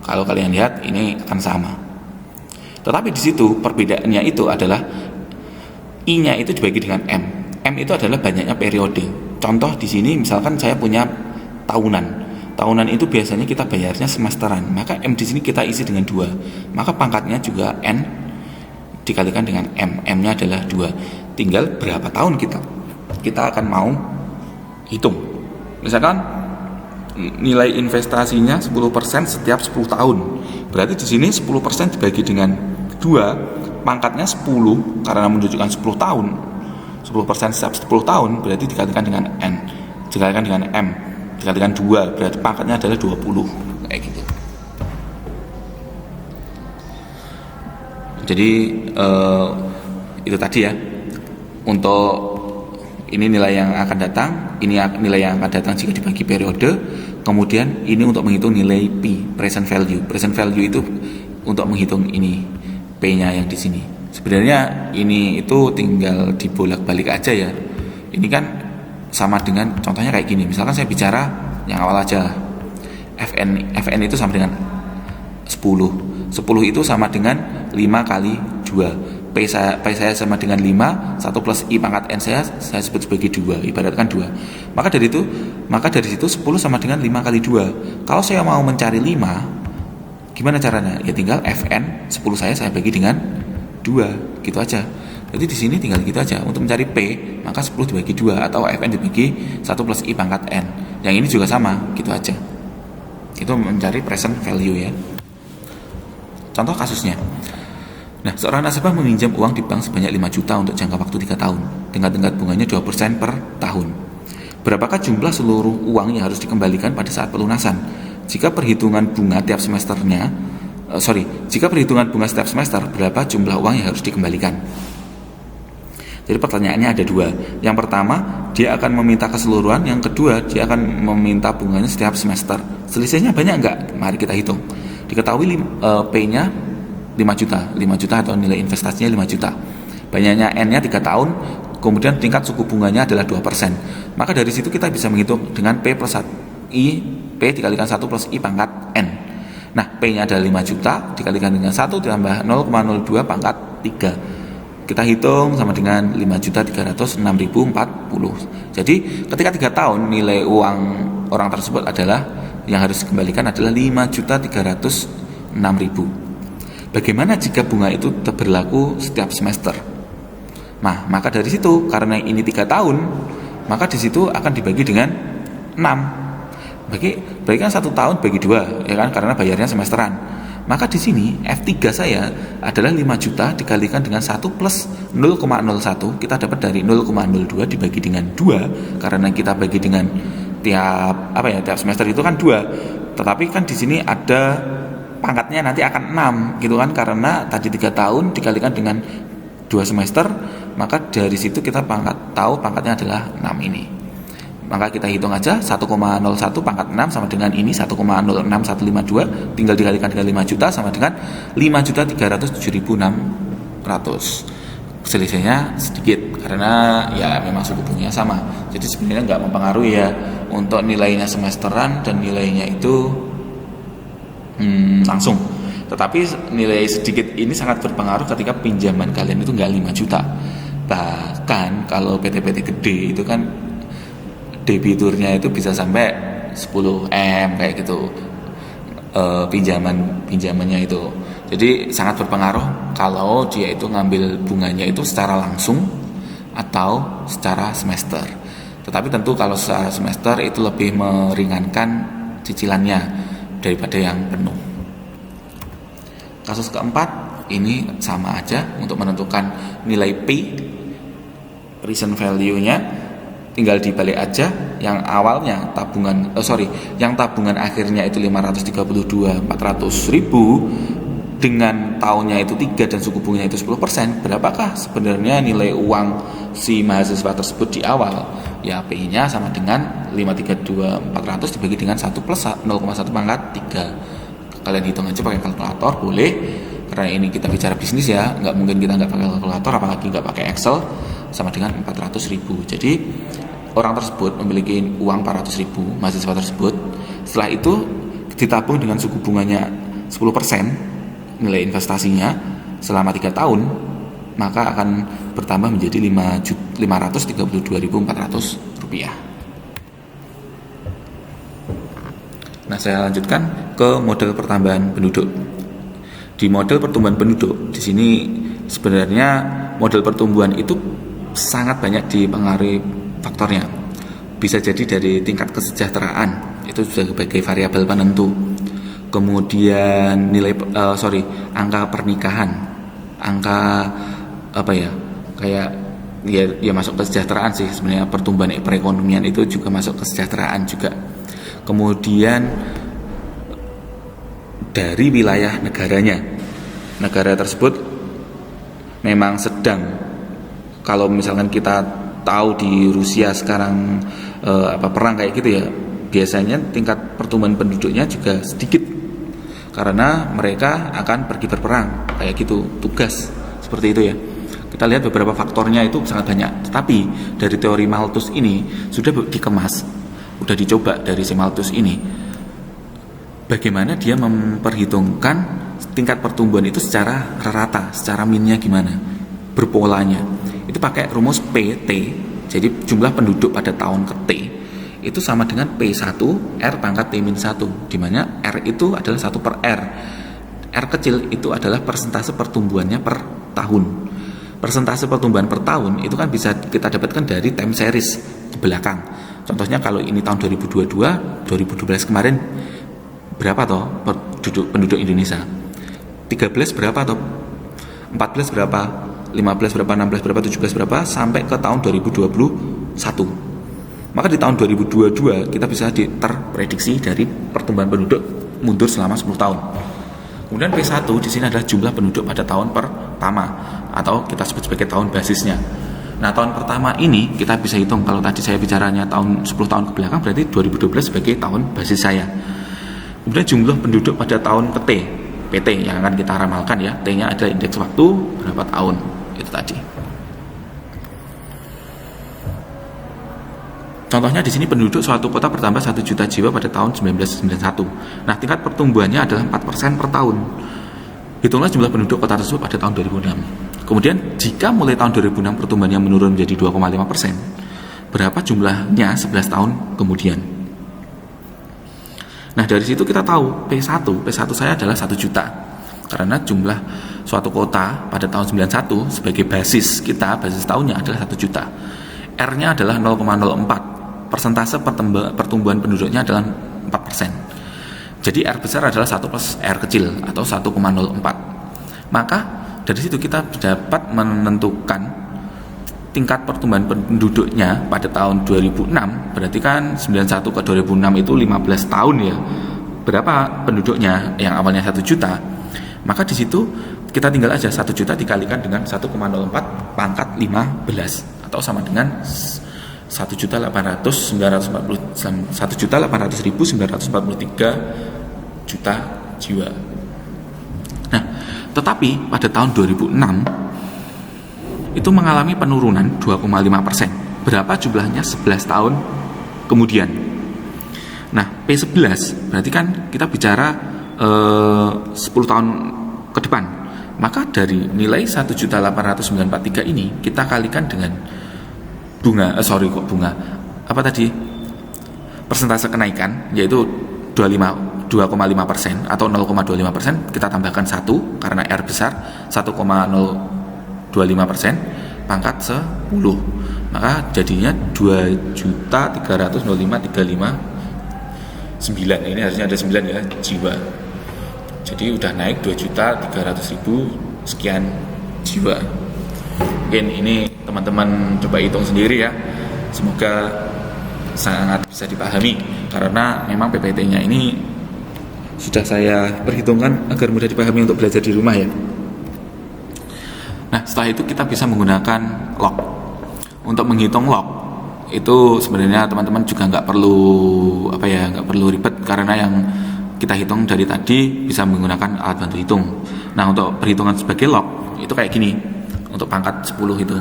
Kalau kalian lihat ini akan sama. Tetapi di situ perbedaannya itu adalah I-nya itu dibagi dengan M. M itu adalah banyaknya periode. Contoh di sini misalkan saya punya tahunan. Tahunan itu biasanya kita bayarnya semesteran. Maka M di sini kita isi dengan 2. Maka pangkatnya juga N dikalikan dengan M. M-nya adalah 2. Tinggal berapa tahun kita akan mau hitung. Misalkan nilai investasinya 10% setiap 10 tahun. Berarti di sini 10% dibagi dengan 2, pangkatnya 10 karena menunjukkan 10 tahun. 10% setiap 10 tahun berarti dikalikan dengan N, dikalikan dengan M, dikalikan 2, berarti pangkatnya adalah 20. Kayak gitu. Jadi itu tadi ya. Untuk ini nilai yang akan datang, ini nilai yang akan datang jika dibagi periode. Kemudian ini untuk menghitung nilai P, present value. Present value itu untuk menghitung ini P-nya yang di sini. Sebenarnya ini itu tinggal dibolak-balik aja ya. Ini kan sama dengan contohnya kayak gini. Misalkan saya bicara yang awal aja. FN itu sama dengan 10. 10 itu sama dengan 5 kali 2. P saya sama dengan 5, 1 plus I pangkat N saya sebut sebagai 2, ibaratkan 2. Maka dari situ 10 sama dengan 5 kali 2. Kalau saya mau mencari 5, gimana caranya? Ya tinggal FN 10 saya bagi dengan 2, gitu aja. Jadi di sini tinggal gitu aja. Untuk mencari P, maka 10 dibagi 2 atau FN dibagi 1 plus I pangkat N. Yang ini juga sama, gitu aja. Itu mencari present value ya. Contoh kasusnya. Nah, seorang nasabah meminjam uang di bank sebanyak 5 juta untuk jangka waktu 3 tahun dengan tingkat bunganya 2% per tahun. Berapakah jumlah seluruh uang yang harus dikembalikan pada saat pelunasan? Jika perhitungan bunga setiap bunga setiap semester, berapa jumlah uang yang harus dikembalikan? Jadi pertanyaannya ada 2. Yang pertama, dia akan meminta keseluruhan. Yang kedua, dia akan meminta bunganya setiap semester. Selisihnya banyak enggak? Mari kita hitung. Diketahui P-nya 5 juta atau nilai investasinya 5 juta. Banyaknya N-nya 3 tahun, kemudian tingkat suku bunganya adalah 2%. Maka dari situ kita bisa menghitung dengan P plus I, P dikalikan 1 plus I pangkat N. Nah, P-nya adalah 5 juta dikalikan dengan 1 ditambah 0,02 pangkat 3. Kita hitung sama dengan 5.306.040. Jadi ketika 3 tahun nilai uang orang tersebut adalah yang harus dikembalikan adalah 5.306.000. Bagaimana jika bunga itu berlaku setiap semester? Nah, maka dari situ karena ini 3 tahun, maka di situ akan dibagi dengan 6. Bagi kan 1 tahun bagi 2, ya kan? Karena bayarnya semesteran. Maka di sini F3 saya adalah 5 juta dikalikan dengan 1 plus 0,01, kita dapat dari 0,02 dibagi dengan 2 karena kita bagi dengan tiap semester itu kan 2. Tetapi kan di sini ada pangkatnya nanti akan 6 gitu kan, karena tadi 3 tahun dikalikan dengan 2 semester, maka dari situ kita tahu pangkatnya adalah 6 ini. Maka kita hitung aja 1,01 pangkat 6 sama dengan ini 1,06152, tinggal dikalikan dengan 5 juta sama dengan 5.307.600. Selisihnya sedikit karena ya memang suku bunganya sama. Jadi sebenarnya nggak mempengaruhi ya untuk nilainya semesteran dan nilainya itu langsung. Tetapi nilai sedikit ini sangat berpengaruh ketika pinjaman kalian itu nggak 5 juta. Bahkan kalau PT-PT gede itu kan debiturnya itu bisa sampai 10 M kayak gitu, pinjamannya itu. Jadi sangat berpengaruh kalau dia itu ngambil bunganya itu secara langsung atau secara semester. Tetapi tentu kalau secara semester itu lebih meringankan cicilannya daripada yang penuh. Kasus keempat ini sama aja untuk menentukan nilai P, present value-nya tinggal dibalik aja. Yang awalnya yang tabungan akhirnya itu 532.400.000 dengan tahunnya itu 3 dan suku bunganya itu 10%. Berapakah sebenarnya nilai uang si mahasiswa tersebut di awal? Ya P-nya sama dengan 532.400 dibagi dengan 1 plus 0,1 pangkat 3. Kalian hitung aja pakai kalkulator boleh, karena ini kita bicara bisnis ya, nggak mungkin kita nggak pakai kalkulator, apalagi nggak pakai Excel. Sama dengan 400.000. Jadi orang tersebut memiliki uang 400.000, mahasiswa tersebut. Setelah itu ditabung dengan suku bunganya 10% nilai investasinya selama 3 tahun. maka akan bertambah menjadi Rp532.400. Nah, saya lanjutkan ke model pertambahan penduduk. Di model pertumbuhan penduduk, di sini sebenarnya model pertumbuhan itu sangat banyak dipengaruhi faktornya. Bisa jadi dari tingkat kesejahteraan, itu sebagai variabel penentu. Kemudian angka pernikahan, angka kayak ya masuk kesejahteraan sih sebenarnya. Pertumbuhan perekonomian itu juga masuk kesejahteraan juga. Kemudian dari wilayah negaranya, negara tersebut memang sedang, kalau misalkan kita tahu di Rusia sekarang perang kayak gitu ya, biasanya tingkat pertumbuhan penduduknya juga sedikit karena mereka akan pergi berperang kayak gitu, tugas seperti itu ya. Kita lihat beberapa faktornya itu sangat banyak. Tetapi dari teori Malthus ini sudah dikemas, sudah dicoba dari si Malthus ini, bagaimana dia memperhitungkan tingkat pertumbuhan itu secara rata, secara minnya gimana, berpolanya. Itu pakai rumus PT, jadi jumlah penduduk pada tahun ke T itu sama dengan P1 R pangkat T-1, di mana R itu adalah 1 per R. R kecil itu adalah persentase pertumbuhannya per tahun. Persentase pertumbuhan per tahun itu kan bisa kita dapatkan dari time series ke belakang. Contohnya kalau ini tahun 2022, 2012 kemarin berapa toh penduduk Indonesia? 13 berapa toh? 14 berapa? 15 berapa? 16 berapa? 17 berapa? Sampai ke tahun 2021. Maka di tahun 2022 kita bisa terprediksi dari pertumbuhan penduduk mundur selama 10 tahun. Kemudian P1 di sini adalah jumlah penduduk pada tahun pertama atau kita sebut sebagai tahun basisnya. Nah, tahun pertama ini kita bisa hitung, kalau tadi saya bicaranya tahun 10 tahun ke belakang, berarti 2012 sebagai tahun basis saya. Kemudian jumlah penduduk pada tahun ke T, PT yang akan kita ramalkan ya. T-nya adalah indeks waktu berapa tahun, itu tadi. Contohnya di sini penduduk suatu kota bertambah 1 juta jiwa pada tahun 1991. Nah, tingkat pertumbuhannya adalah 4% per tahun. Hitunglah jumlah penduduk kota tersebut pada tahun 2006. Kemudian jika mulai tahun 2006 pertumbuhannya menurun menjadi 2,5%, berapa jumlahnya 11 tahun kemudian? Nah, dari situ kita tahu P1 saya adalah 1 juta. Karena jumlah suatu kota pada tahun 91 sebagai basis kita, basis tahunnya adalah 1 juta. R-nya adalah 0,04. Persentase pertumbuhan penduduknya adalah 4%. Jadi R besar adalah 1 plus R kecil atau 1,04. Maka dari situ kita dapat menentukan tingkat pertumbuhan penduduknya pada tahun 2006. Berarti kan 91 ke 2006 itu 15 tahun ya. Berapa penduduknya yang awalnya 1 juta? Maka di situ kita tinggal aja 1 juta dikalikan dengan 1,04 pangkat 15 atau sama dengan 1.800.943 juta jiwa. Nah, tetapi pada tahun 2006 itu mengalami penurunan 2,5%. Berapa jumlahnya 11 tahun kemudian? Nah, P11 berarti kan kita bicara 10 tahun ke depan. Maka dari nilai 1.800.943 ini kita kalikan dengan persentase kenaikan, yaitu 2,5% atau 0,25%, kita tambahkan 1 karena R besar, 1,025% pangkat 10, maka jadinya 2.305.359. Ini harusnya ada 9 ya, jiwa. Jadi udah naik 2.300.000 sekian jiwa. Mungkin ini teman-teman coba hitung sendiri ya. Semoga sangat bisa dipahami, karena memang PPT-nya ini sudah saya perhitungkan agar mudah dipahami untuk belajar di rumah ya. Nah, setelah itu kita bisa menggunakan log. Untuk menghitung log itu sebenarnya teman-teman juga nggak perlu ribet, karena yang kita hitung dari tadi bisa menggunakan alat bantu hitung. Nah, untuk perhitungan sebagai log itu kayak gini. Untuk pangkat 10 itu,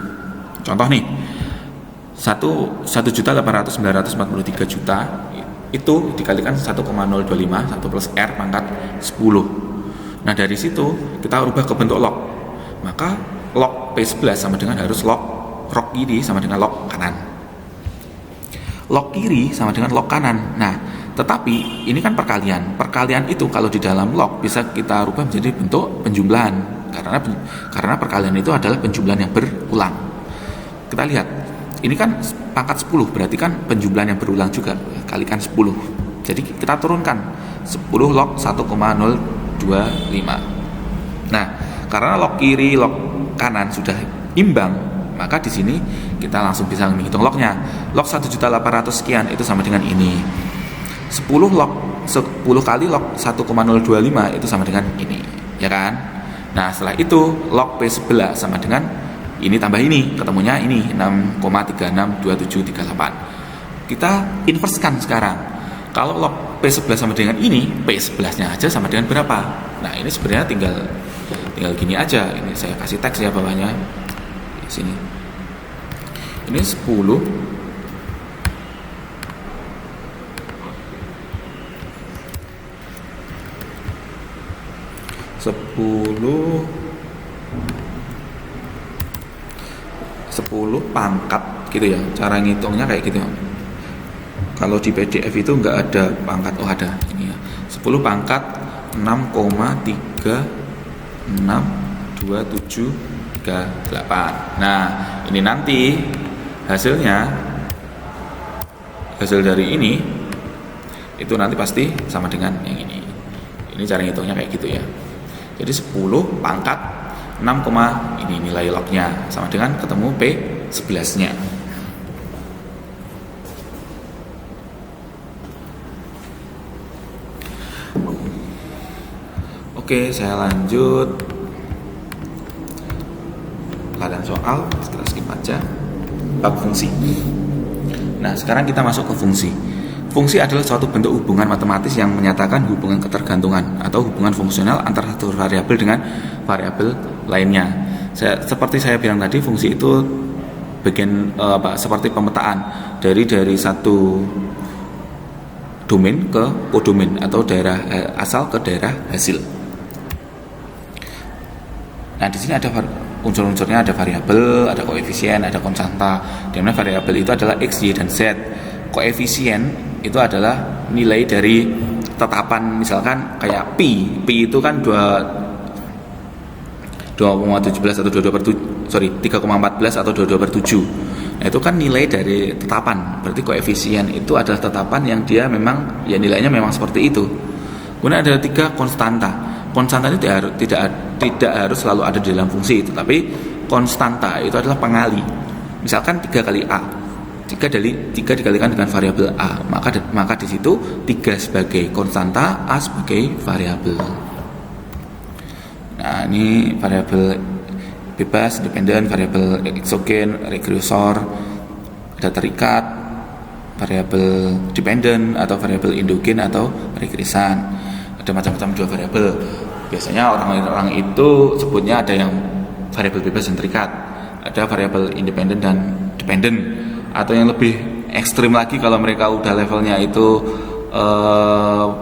contoh nih, 1.800.943 juta itu dikalikan 1,025, 1 plus R pangkat 10. Nah, dari situ kita rubah ke bentuk log. Maka log P11 sama dengan harus log kiri sama dengan log kanan. Log kiri sama dengan log kanan. Nah, tetapi ini kan perkalian. Perkalian itu kalau di dalam log bisa kita rubah menjadi bentuk penjumlahan. Karena perkalian itu adalah penjumlahan yang berulang. Kita lihat, ini kan pangkat 10, berarti kan penjumlahan yang berulang juga, kalikan 10. Jadi kita turunkan 10 log 1,025. Nah, karena log kiri, log kanan sudah imbang, maka di sini kita langsung bisa menghitung lognya. Log 1.800.000 sekian itu sama dengan ini. 10 kali log 1,025 itu sama dengan ini, ya kan? Nah, setelah itu log P11 sama dengan ini tambah ini, ketemunya ini 6,362738. Kita inverskan sekarang. Kalau log P11 sama dengan ini, P11-nya aja sama dengan berapa? Nah, ini sebenarnya tinggal gini aja. Ini saya kasih teks ya bawahnya. Di sini. Ini 10 pangkat gitu ya. Cara ngitungnya kayak gitu. Kalau di PDF itu nggak ada pangkat. Oh, ada ini ya. 10 pangkat 6,362738. Nah, ini nanti hasil dari ini itu nanti pasti sama dengan yang ini. Ini cara ngitungnya kayak gitu ya. Jadi 10 pangkat 6, ini nilai lognya sama dengan ketemu P11-nya. Oke, saya lanjut. Ladang soal, kita skip aja. Bab fungsi. Nah, sekarang kita masuk ke fungsi. Fungsi adalah suatu bentuk hubungan matematis yang menyatakan hubungan ketergantungan atau hubungan fungsional antara satu variabel dengan variabel lainnya. Seperti saya bilang tadi, fungsi itu seperti pemetaan dari satu domain ke kodomain atau daerah asal ke daerah hasil. Nah, di sini ada unsur-unsurnya, ada variabel, ada koefisien, ada konstanta. Di mana variabel itu adalah x, y, dan z. Koefisien itu adalah nilai dari tetapan, misalkan kayak pi itu kan 2,17 atau 3,14 atau 22/7. Nah, itu kan nilai dari tetapan. Berarti koefisien itu adalah tetapan yang dia memang nilainya memang seperti itu. Kemudian ada 3 konstanta. Konstanta itu tidak harus selalu ada di dalam fungsi itu, tapi konstanta itu adalah pengali. Misalkan 3 kali A. 3 dikalikan dengan variabel A, maka di situ 3 sebagai konstanta, A sebagai variabel. Nah, ini variabel bebas, independen, variabel eksogen, regresor, ada terikat, variabel dependen atau variabel endogen atau regresan. Ada macam-macam 2 variabel. Biasanya orang-orang itu sebutnya ada yang variabel bebas dan terikat, ada variabel independen dan dependen, atau yang lebih ekstrim lagi kalau mereka udah levelnya itu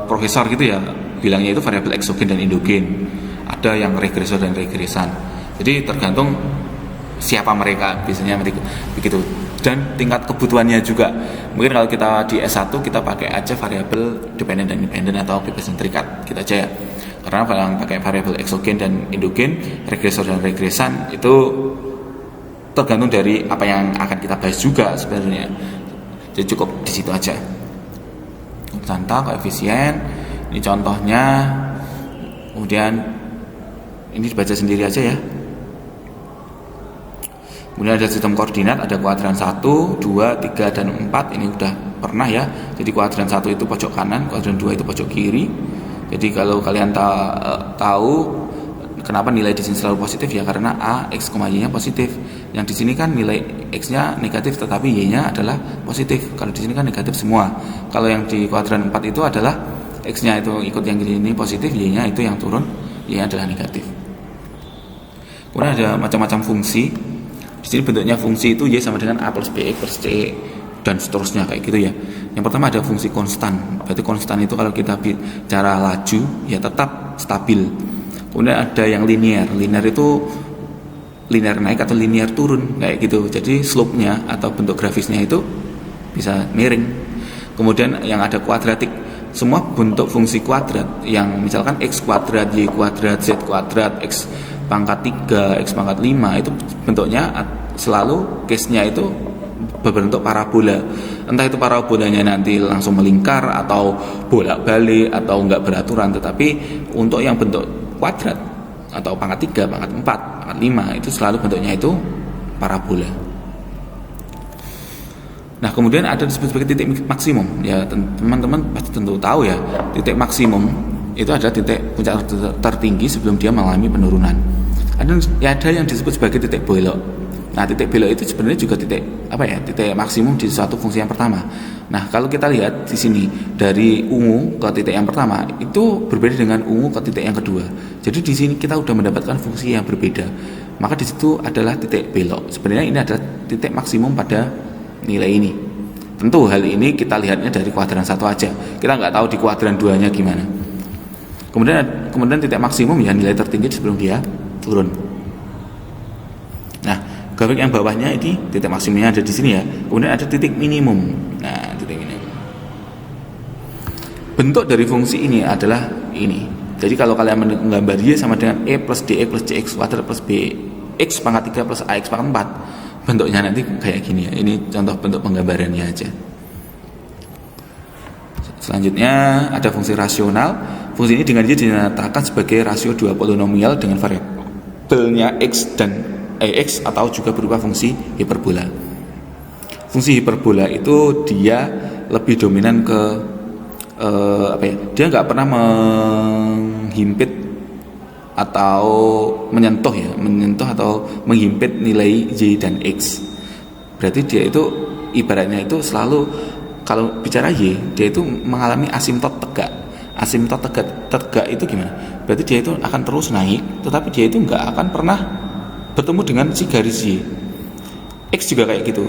profesor gitu ya, bilangnya itu variabel eksogen dan endogen. Ada yang regresor dan regresan. Jadi tergantung siapa mereka, biasanya begitu. Dan tingkat kebutuhannya juga. Mungkin kalau kita di S1 kita pakai aja variabel dependen dan independen atau bebas dan terikat, kita aja ya. Karena kalau pakai variabel eksogen dan endogen, regresor dan regresan itu tergantung dari apa yang akan kita bahas juga sebenarnya. Jadi cukup di situ aja. Konstanta, koefisien, ini contohnya. Kemudian ini dibaca sendiri aja ya. Kemudian ada sistem koordinat, ada kuadran 1, 2, 3, dan 4. Ini udah pernah ya. Jadi kuadran 1 itu pojok kanan, kuadran 2 itu pojok kiri. Jadi kalau kalian tahu kenapa nilai di sini selalu positif ya, karena A, X, Y-nya positif. Yang di sini kan nilai X-nya negatif tetapi Y-nya adalah positif. Kalau di sini kan negatif semua. Kalau yang di kuadran 4 itu adalah X-nya itu ikut yang ini positif, Y-nya itu yang turun, Y-nya adalah negatif. Kemudian ada macam-macam fungsi. Di sini bentuknya fungsi itu Y sama dengan A plus BX plus C dan seterusnya kayak gitu ya. Yang pertama ada fungsi konstan. Berarti konstan itu kalau kita bicara laju ya tetap stabil. Kemudian ada yang linear. Linear itu linear naik atau linear turun kayak gitu. Jadi slope-nya atau bentuk grafisnya itu bisa miring. Kemudian yang ada kuadratik, semua bentuk fungsi kuadrat yang misalkan x kuadrat, y kuadrat, z kuadrat, x pangkat 3, x pangkat 5 itu bentuknya selalu case-nya itu berbentuk parabola. Entah itu parabolanya nanti langsung melingkar atau bolak-balik atau enggak beraturan, tetapi untuk yang bentuk kuadrat atau pangkat 3, pangkat 4, pangkat 5 itu selalu bentuknya itu parabola. Nah, kemudian ada disebut sebagai titik maksimum. Ya, teman-teman pasti tentu tahu ya, titik maksimum itu adalah titik puncak tertinggi sebelum dia mengalami penurunan. Ada yang disebut sebagai titik belok. Nah, titik belok itu sebenarnya juga titik titik maksimum di suatu fungsi yang pertama. Nah, kalau kita lihat di sini dari ungu ke titik yang pertama itu berbeda dengan ungu ke titik yang kedua. Jadi di sini kita sudah mendapatkan fungsi yang berbeda. Maka di situ adalah titik belok. Sebenarnya ini adalah titik maksimum pada nilai ini. Tentu hal ini kita lihatnya dari kuadran 1 aja. Kita nggak tahu di kuadran 2-nya gimana. Kemudian titik maksimum ya nilai tertinggi sebelum dia turun. Nah, grafik yang bawahnya ini titik maksimumnya ada di sini ya. Kemudian ada titik minimum. Nah, titik minimum. Bentuk dari fungsi ini adalah ini. Jadi kalau kalian menggambar y sama dengan e plus dx plus cx kuadrat plus b x pangkat 3 plus ax pangkat 4, bentuknya nanti kayak gini ya. Ini contoh bentuk penggambarannya aja. Selanjutnya ada fungsi rasional. Fungsi ini dengan y dinyatakan sebagai rasio dua polinomial dengan variabelnya x dan x atau juga berupa fungsi hiperbola. Fungsi hiperbola itu dia lebih dominan ke dia nggak pernah menghimpit atau menyentuh atau menghimpit nilai y dan x. Berarti dia itu ibaratnya itu selalu kalau bicara y, dia itu mengalami asimtot tegak. Asimtot tegak itu gimana? Berarti dia itu akan terus naik, tetapi dia itu nggak akan pernah bertemu dengan si garis y. X juga kayak gitu.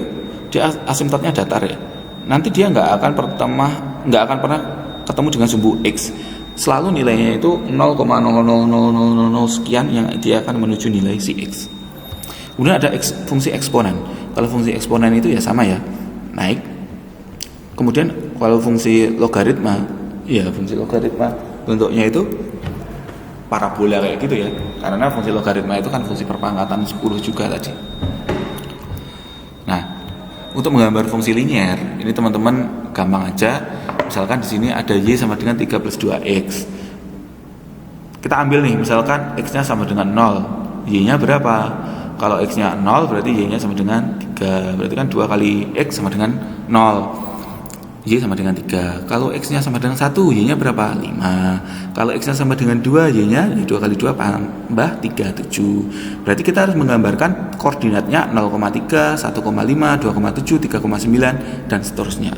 Dia asimtotnya datar ya. Nanti dia nggak akan pernah ketemu dengan sumbu x. Selalu nilainya itu 0,00000 sekian yang dia akan menuju nilai si x. Kemudian ada fungsi eksponen. Kalau fungsi eksponen itu ya sama ya, naik. Kemudian kalau fungsi logaritma, ya fungsi logaritma bentuknya itu parabola kayak gitu ya. Karena fungsi logaritma itu kan fungsi perpangkatan 10 juga tadi. Nah, untuk menggambar fungsi linear, ini teman-teman gampang aja. Misalkan di sini ada y sama dengan 3 plus 2x. Kita ambil nih, misalkan x-nya sama dengan 0, y-nya berapa? Kalau x-nya 0 berarti y-nya sama dengan 3. Berarti kan 2 kali x sama dengan 0. Y sama dengan 3. Kalau x-nya sama dengan 1, y-nya berapa? 5. Kalau x-nya sama dengan 2, y-nya 2 kali 2 tambah 3, 7. Berarti kita harus menggambarkan koordinatnya 0,3, 1,5, 2,7, 3,9 dan seterusnya.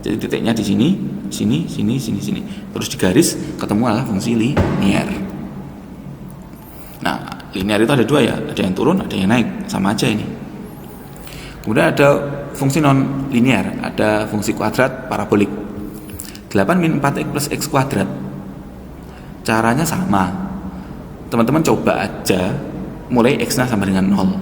Jadi titiknya di sini, sini. Terus digaris ketemu adalah fungsi linear. Nah, linear itu ada dua ya, ada yang turun, ada yang naik, sama aja ini. Kemudian ada fungsi non linear, ada fungsi kuadrat parabolik. 8 min 4x plus x kuadrat. Caranya sama. Teman-teman coba aja mulai x-nya sama dengan 0.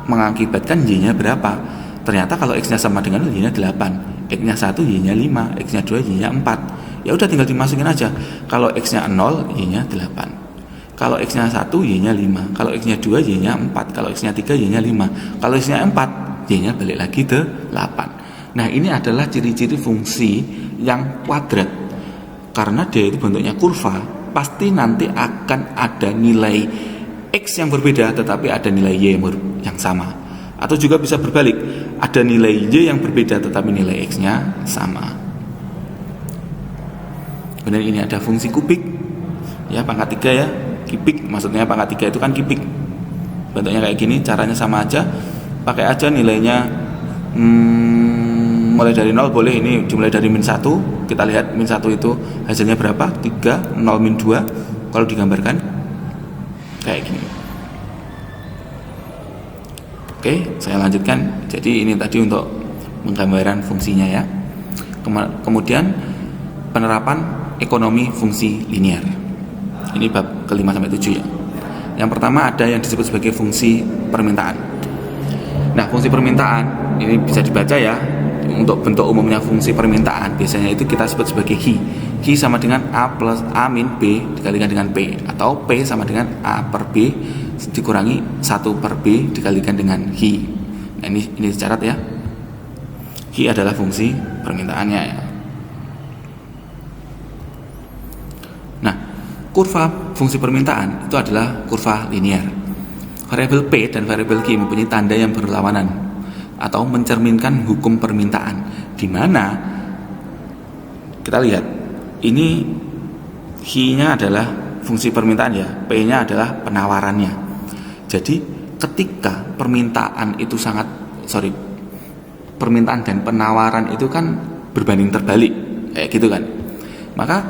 Mengakibatkan y-nya berapa? Ternyata kalau x-nya sama dengan 0, y-nya 8, x-nya 1, y-nya 5, x-nya 2, y-nya 4. Ya udah tinggal dimasukin aja. Kalau x-nya 0, y-nya 8. Kalau x-nya 1, y-nya 5. Kalau x-nya 2, y-nya 4. Kalau x-nya 3, y-nya 5. Kalau x-nya 4, y-nya balik lagi ke 8. Nah, ini adalah ciri-ciri fungsi yang kuadrat. Karena dia itu bentuknya kurva, pasti nanti akan ada nilai x yang berbeda tetapi ada nilai y yang sama. Atau juga bisa berbalik, ada nilai y yang berbeda tetapi nilai x-nya sama. Kemudian ini ada fungsi kubik, ya pangkat 3 ya, kubik, maksudnya pangkat 3 itu kan kubik. Bentuknya kayak gini, caranya sama aja, pakai aja nilainya mulai dari 0 boleh, ini dimulai dari min 1, kita lihat min 1 itu hasilnya berapa, 3, 0 min 2, kalau digambarkan kayak gini. Oke, saya lanjutkan. Jadi ini tadi untuk penggambaran fungsinya ya. Kemudian penerapan ekonomi fungsi linear. Ini bab ke-5 sampai 7 ya. Yang pertama ada yang disebut sebagai fungsi permintaan. Nah, fungsi permintaan ini bisa dibaca ya. Untuk bentuk umumnya fungsi permintaan biasanya itu kita sebut sebagai Hi. Hi sama dengan A plus A min B dikalikan dengan P, atau P sama dengan A per B dikurangi 1 per B dikalikan dengan Hi. Nah, ini dicatat ya. Hi adalah fungsi permintaannya ya. Nah, kurva fungsi permintaan itu adalah kurva linear. Variabel P dan variabel Q mempunyai tanda yang berlawanan atau mencerminkan hukum permintaan, di mana kita lihat ini Q-nya adalah fungsi permintaan ya, P-nya adalah penawarannya. Jadi ketika permintaan dan penawaran itu kan berbanding terbalik kayak gitu kan, maka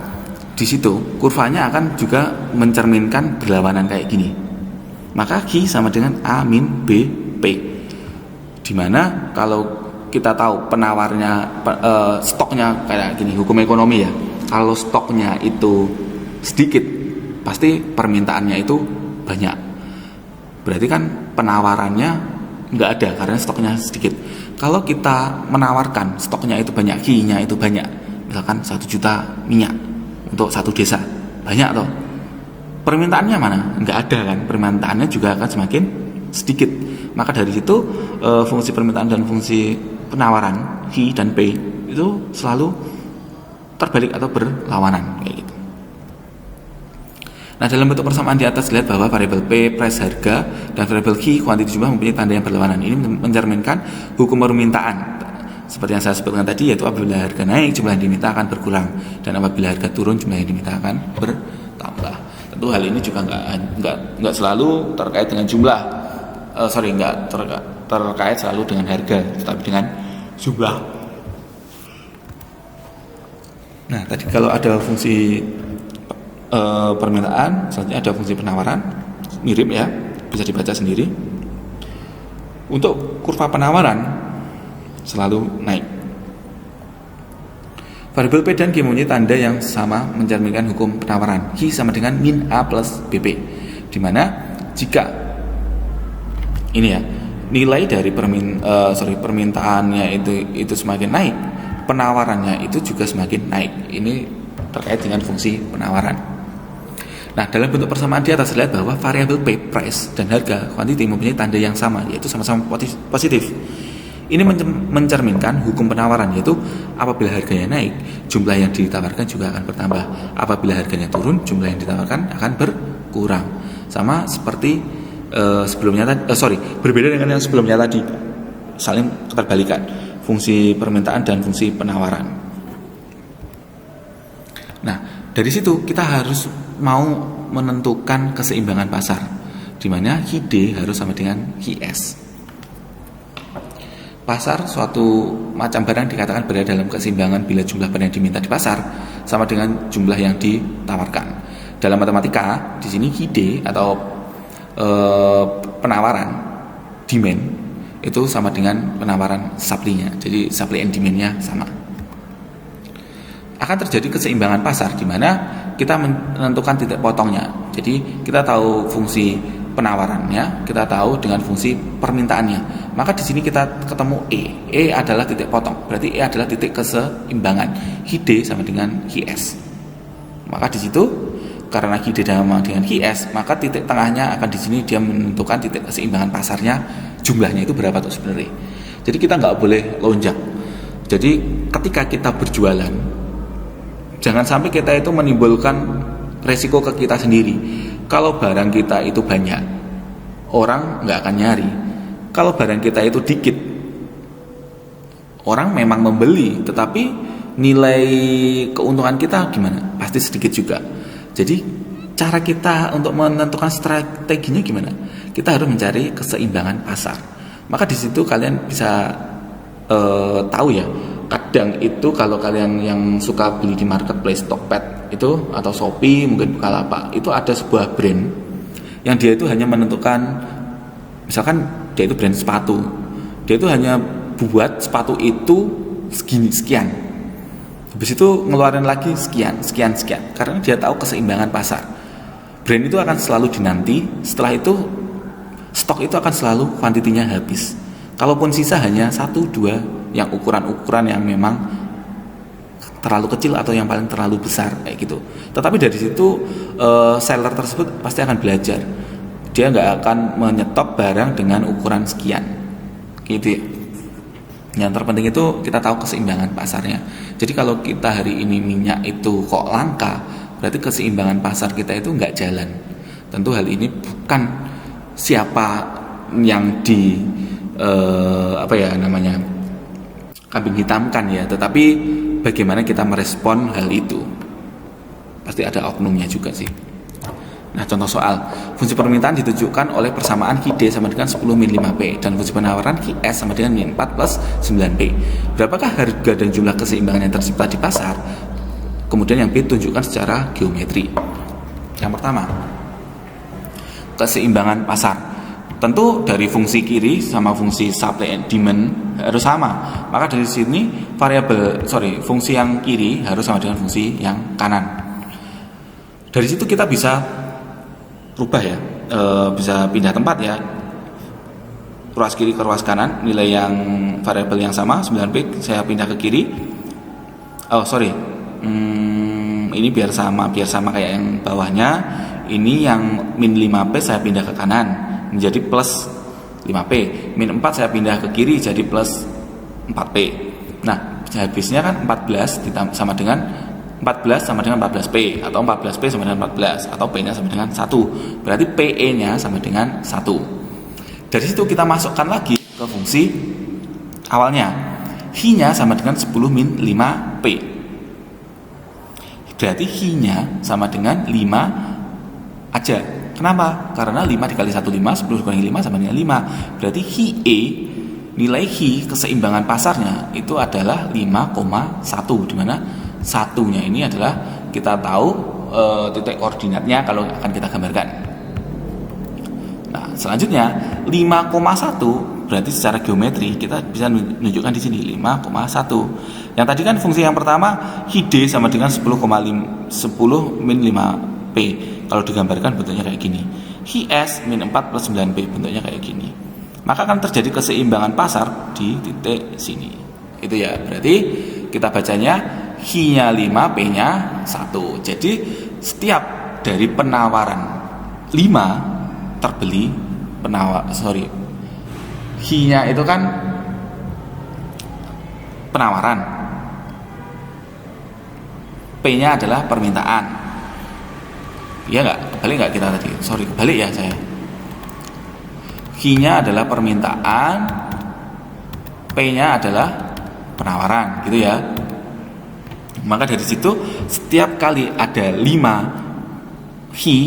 di situ kurvanya akan juga mencerminkan berlawanan kayak gini. Maka Q sama dengan A min B P, dimana kalau kita tahu penawarnya stoknya kayak gini, hukum ekonomi ya, kalau stoknya itu sedikit pasti permintaannya itu banyak, berarti kan penawarannya nggak ada karena stoknya sedikit. Kalau kita menawarkan stoknya itu banyak, Q-nya itu banyak, misalkan 1 juta minyak untuk 1 desa, banyak toh, permintaannya mana? Nggak ada kan, permintaannya juga akan semakin sedikit. Maka dari situ fungsi permintaan dan fungsi penawaran Q dan P itu selalu terbalik atau berlawanan kayak gitu. Nah, dalam bentuk persamaan di atas lihat bahwa variabel P price harga dan variabel Q kuantiti jumlah mempunyai tanda yang berlawanan. Ini mencerminkan hukum permintaan. Seperti yang saya sebutkan tadi, yaitu apabila harga naik jumlah yang diminta akan berkurang, dan apabila harga turun jumlah yang diminta akan bertambah. Tentu hal ini juga nggak selalu terkait dengan jumlah. Nggak terkait selalu dengan harga, tetapi dengan jumlah. Nah, tadi kalau ada fungsi permintaan, selanjutnya ada fungsi penawaran, mirip ya, bisa dibaca sendiri. Untuk kurva penawaran selalu naik. Variabel P dan Q mempunyai tanda yang sama mencerminkan hukum penawaran. Q sama dengan min A plus BP, dimana jika ini ya, nilai dari permintaannya itu semakin naik, penawarannya itu juga semakin naik. Ini terkait dengan fungsi penawaran. Nah, dalam bentuk persamaan di atas lihat bahwa variabel P price dan harga quantity mempunyai tanda yang sama, yaitu sama-sama positif. Ini mencerminkan hukum penawaran, yaitu apabila harganya naik, jumlah yang ditawarkan juga akan bertambah. Apabila harganya turun, jumlah yang ditawarkan akan berkurang. Sama seperti berbeda dengan yang sebelumnya tadi, saling keterbalikan fungsi permintaan dan fungsi penawaran. Nah, dari situ kita harus mau menentukan keseimbangan pasar, di mana QD harus sama dengan QS. Pasar suatu macam barang dikatakan berada dalam keseimbangan bila jumlah barang yang diminta di pasar sama dengan jumlah yang ditawarkan. Dalam matematika, di sini QD atau penawaran demand itu sama dengan penawaran supply-nya. Jadi supply and demand-nya sama. Akan terjadi keseimbangan pasar di mana kita menentukan titik potongnya. Jadi kita tahu fungsi penawarannya, kita tahu dengan fungsi permintaannya. Maka di sini kita ketemu E. E adalah titik potong. Berarti E adalah titik keseimbangan. QD sama dengan QS. Maka di situ karena QD sama dengan QS, maka titik tengahnya akan di sini dia menentukan titik keseimbangan pasarnya, jumlahnya itu berapa tuh sebenarnya. Jadi kita nggak boleh lonjak. Jadi ketika kita berjualan, jangan sampai kita itu menimbulkan resiko ke kita sendiri. Kalau barang kita itu banyak, orang nggak akan nyari. Kalau barang kita itu dikit, orang memang membeli, tetapi nilai keuntungan kita gimana? Pasti sedikit juga. Jadi cara kita untuk menentukan strateginya gimana? Kita harus mencari keseimbangan pasar. Maka di situ kalian bisa tahu ya. Kadang itu kalau kalian yang suka beli di marketplace Tokped itu atau Shopee, mungkin Bukalapak, itu ada sebuah brand yang dia itu hanya menentukan, misalkan dia itu brand sepatu, dia itu hanya buat sepatu itu segini sekian. Habis itu ngeluarin lagi sekian, karena dia tahu keseimbangan pasar. brand itu akan selalu dinanti. Setelah itu stok itu akan selalu kuantitinya habis. Kalaupun sisa hanya 1-2 yang ukuran-ukuran yang memang terlalu kecil atau yang paling terlalu besar kayak gitu. Tetapi dari situ seller tersebut pasti akan belajar. Dia nggak akan menyetop barang dengan ukuran sekian, gitu ya. Yang terpenting itu kita tahu keseimbangan pasarnya. Jadi kalau kita hari ini minyak itu kok langka, berarti keseimbangan pasar kita itu nggak jalan. Tentu hal ini bukan siapa yang di kambing hitamkan ya, tetapi bagaimana kita merespon hal itu. Pasti ada oknumnya juga sih. Nah, contoh soal fungsi permintaan ditunjukkan oleh persamaan QD sama dengan 10 min 5P dan fungsi penawaran QS sama dengan min 4 plus 9P. Berapakah harga dan jumlah keseimbangan yang tercipta di pasar? Kemudian yang B tunjukkan secara geometri. Yang pertama, keseimbangan pasar. Tentu dari fungsi kiri sama fungsi supply and demand harus sama. Maka dari sini fungsi yang kiri harus sama dengan fungsi yang kanan. Dari situ kita bisa rubah ya, bisa pindah tempat ya. Ruas kiri ke ruas kanan, nilai yang variabel yang sama 9P saya pindah ke kiri. Ini biar sama kayak yang bawahnya. Ini yang min 5P saya pindah ke kanan menjadi plus 5P. Min 4 saya pindah ke kiri jadi plus 4P. Nah, habisnya kan 14 sama dengan 14P atau 14P sama dengan 14 atau P-nya sama dengan 1. Berarti PE-nya sama dengan 1. Dari situ kita masukkan lagi ke fungsi awalnya. Hi-nya sama dengan 10 min 5P. Berarti Hi-nya sama dengan 5 aja. Kenapa? Karena 5 dikali 1 5, 10 dikurangi 5 sama dengan 5. Berarti Hi-E, nilai Hi keseimbangan pasarnya itu adalah 5,1, di mana satunya ini adalah kita tahu titik koordinatnya kalau akan kita gambarkan. Nah, selanjutnya 5,1 berarti secara geometri kita bisa menunjukkan di sini 5,1. Yang tadi kan fungsi yang pertama Hi-D sama dengan 10 min 5P. Kalau digambarkan bentuknya kayak gini. Hi-S min 4 plus 9P bentuknya kayak gini. Maka akan terjadi keseimbangan pasar di titik sini. Itu ya, berarti kita bacanya Hi-nya 5, P-nya 1. Jadi setiap dari penawaran 5 terbeli Hi-nya itu kan penawaran, P-nya adalah permintaan. Iya nggak? Kebalik nggak kita tadi? Kebalik ya saya. Hi-nya adalah permintaan, P-nya adalah penawaran, gitu ya. Maka dari situ setiap kali ada 5 Hi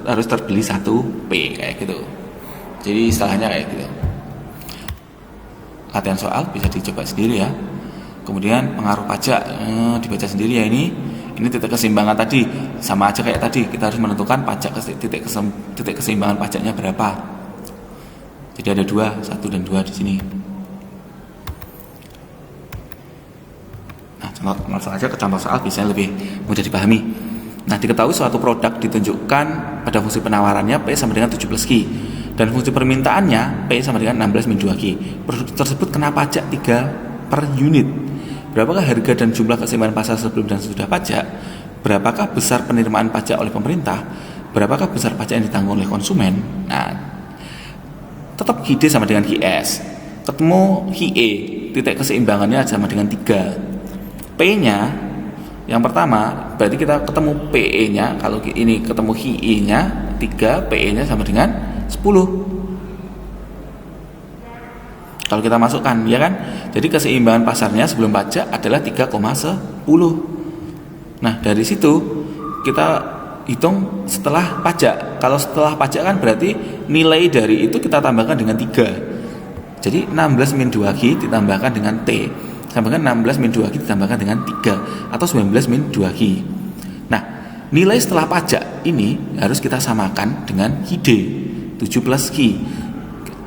harus terbeli 1 P kayak gitu. Jadi istilahnya kayak gitu. Latihan soal bisa dicoba sendiri ya. Kemudian pengaruh pajak dibaca sendiri ya ini titik keseimbangan tadi sama aja kayak tadi, kita harus menentukan pajak titik keseimbangan pajaknya berapa. Jadi ada 2, 1 dan 2 di sini. Nah, langsung aja ke contoh soal biasanya lebih mudah dipahami. Nah, diketahui suatu produk ditunjukkan pada fungsi penawarannya P sama dengan 17 Ki dan fungsi permintaannya P sama dengan 16 min 2 Ki. Produk tersebut kena pajak 3 per unit. Berapakah harga dan jumlah keseimbangan pasar sebelum dan sesudah pajak? Berapakah besar penerimaan pajak oleh pemerintah? Berapakah besar pajak yang ditanggung oleh konsumen? Nah, tetap Hi-D sama dengan Hi-S. Ketemu Hi-E, titik keseimbangannya sama dengan 3. P-nya yang pertama, berarti kita ketemu PE-nya. Kalau ini ketemu Hi-E-nya 3, PE-nya sama dengan 10. Kalau kita masukkan, ya kan? Jadi keseimbangan pasarnya sebelum pajak adalah 3,10. Nah, dari situ kita hitung setelah pajak. Kalau setelah pajak kan berarti nilai dari itu kita tambahkan dengan 3. Jadi 16 min 2 Ki ditambahkan dengan T. Sama dengan 16 min 2 Ki ditambahkan dengan 3. Atau 19 min 2 Ki. Nah, nilai setelah pajak ini harus kita samakan dengan Hi-D 17 Ki.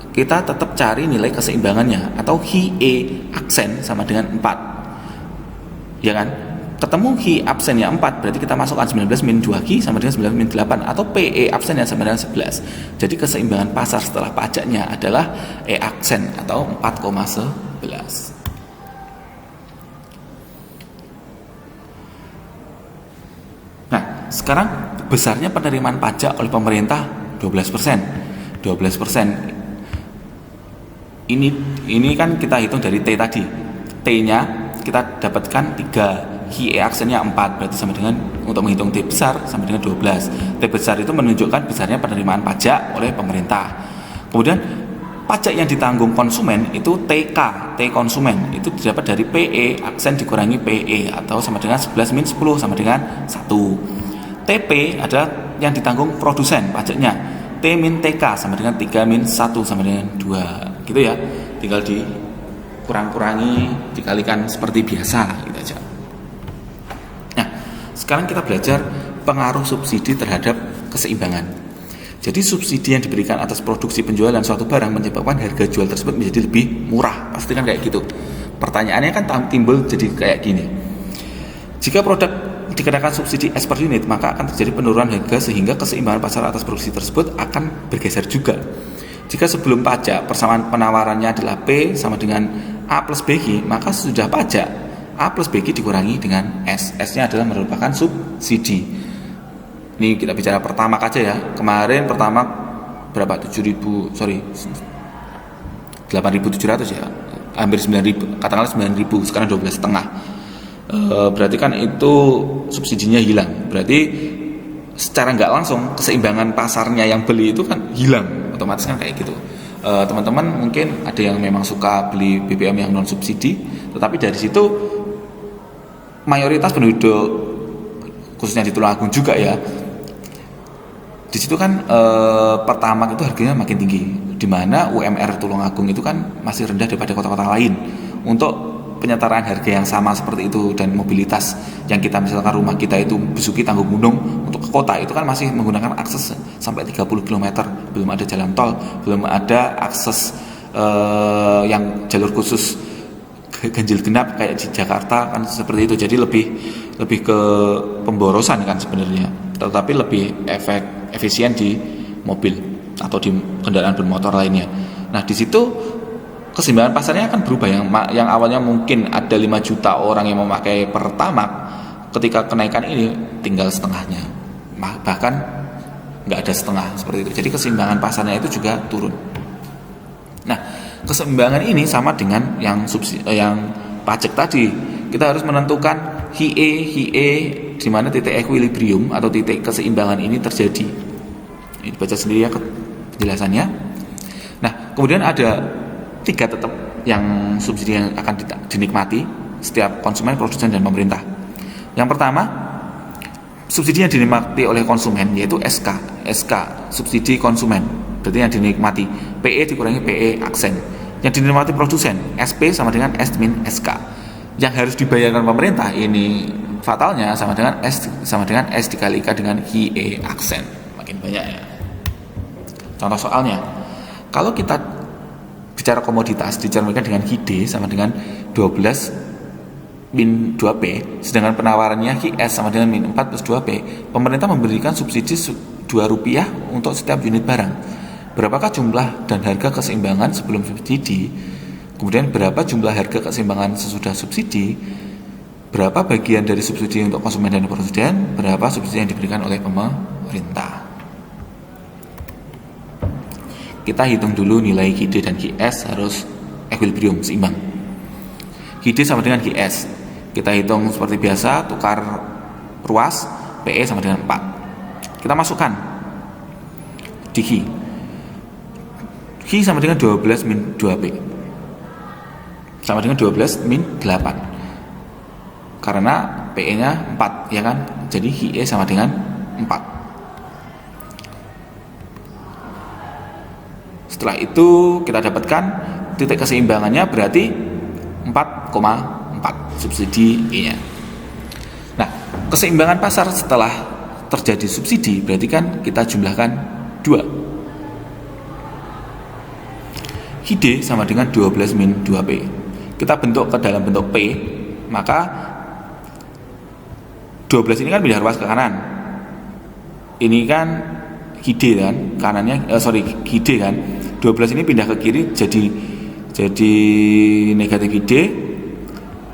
Kita tetap cari nilai keseimbangannya atau Hi-E aksen sama dengan 4. Ya kan? ketemu Hi absennya 4, berarti kita masukkan 19 min 2 Hi sama dengan 19 min 8, atau PE absennya sama dengan 11. Jadi keseimbangan pasar setelah pajaknya adalah E aksen atau 4,11. Nah, sekarang besarnya penerimaan pajak oleh pemerintah 12%. 12%. Ini kan kita hitung dari T tadi. T-nya kita dapatkan 3, Hi E aksennya 4, berarti sama dengan, untuk menghitung T besar sama dengan 12. T besar itu menunjukkan besarnya penerimaan pajak oleh pemerintah. Kemudian pajak yang ditanggung konsumen itu TK, T konsumen, itu didapat dari PE aksen dikurangi PE, atau sama dengan 11 min 10 sama dengan 1. TP adalah yang ditanggung produsen pajaknya, T min TK sama dengan 3 min 1 sama dengan 2, gitu ya. Tinggal dikurang-kurangi, dikalikan seperti biasa, gitu aja. Nah, sekarang kita belajar pengaruh subsidi terhadap keseimbangan. Jadi subsidi yang diberikan atas produksi penjualan suatu barang menyebabkan harga jual tersebut menjadi lebih murah. Pasti kan kayak gitu. Pertanyaannya kan timbul jadi kayak gini. Jika produk dikenakan subsidi S per unit, maka akan terjadi penurunan harga sehingga keseimbangan pasar atas produksi tersebut akan bergeser juga. Jika sebelum pajak persamaan penawarannya adalah P sama dengan A plus BG, maka sesudah pajak A plus BG dikurangi dengan S. S-nya adalah merupakan subsidi. Ini kita bicara pertama aja ya. Kemarin pertama berapa? 8.700 ya. Hampir 9.000, katakanlah 9.000, sekarang 12,5. Berarti kan itu subsidinya hilang. Berarti secara nggak langsung keseimbangan pasarnya yang beli itu kan hilang, otomatis kan kayak gitu. Teman-teman mungkin ada yang memang suka beli BBM yang non subsidi, tetapi dari situ mayoritas penduduk khususnya di Tulungagung juga ya, di situ kan Pertamax itu harganya makin tinggi, di mana UMR Tulungagung itu kan masih rendah daripada kota-kota lain. Untuk penyetaraan harga yang sama seperti itu dan mobilitas yang kita misalkan rumah kita itu Besuki Tanggung Gunung untuk ke kota itu kan masih menggunakan akses sampai 30 km, belum ada jalan tol, belum ada akses yang jalur khusus ganjil genap kayak di Jakarta kan seperti itu. Jadi lebih ke pemborosan kan sebenarnya, tetapi lebih efisien di mobil atau di kendaraan bermotor lainnya. Nah, di situ keseimbangan pasarnya akan berubah. Yang awalnya mungkin ada 5 juta orang yang memakai Pertamax, ketika kenaikan ini tinggal setengahnya, bahkan nggak ada setengah seperti itu. Jadi keseimbangan pasarnya itu juga turun. Nah, keseimbangan ini sama dengan yang pajak tadi. Kita harus menentukan HIE di mana titik equilibrium atau titik keseimbangan ini terjadi. Ini baca sendiri ya penjelasannya. Nah, kemudian ada 3 tetap yang subsidi yang akan dinikmati setiap konsumen, produsen, dan pemerintah. Yang pertama, subsidi yang dinikmati oleh konsumen yaitu SK subsidi konsumen, berarti yang dinikmati PE dikurangi PE aksen. Yang dinikmati produsen SP sama dengan S min SK. Yang harus dibayarkan pemerintah ini fatalnya sama dengan S dikalikan dengan HIE aksen, makin banyak ya. Contoh soalnya, kalau kita bicara komoditas dicerminkan dengan HID sama dengan 12 min 2P, sedangkan penawarannya HIS sama dengan min 4 plus 2P, pemerintah memberikan subsidi Rp2 untuk setiap unit barang. Berapakah jumlah dan harga keseimbangan sebelum subsidi? Kemudian berapa jumlah harga keseimbangan sesudah subsidi? Berapa bagian dari subsidi untuk konsumen dan produsen? Berapa subsidi yang diberikan oleh pemerintah? Kita hitung dulu nilai HID dan HIS harus equilibrium, seimbang. HID sama dengan HIS. Kita hitung seperti biasa, tukar ruas, PE sama dengan 4. Kita masukkan di HI. HI sama dengan 12 min 2P. Sama dengan 12 min 8. Karena PE-nya 4, ya kan? Jadi HIE sama dengan 4. Setelah itu kita dapatkan titik keseimbangannya berarti 4,4 subsidi E-nya. Nah, keseimbangan pasar setelah terjadi subsidi berarti kan kita jumlahkan 2. HID sama dengan 12 min 2P. Kita bentuk ke dalam bentuk P, maka 12 ini kan pindah ruas ke kanan. Ini kan QD kan, kanannya QD kan. 12 ini pindah ke kiri jadi negatif QD.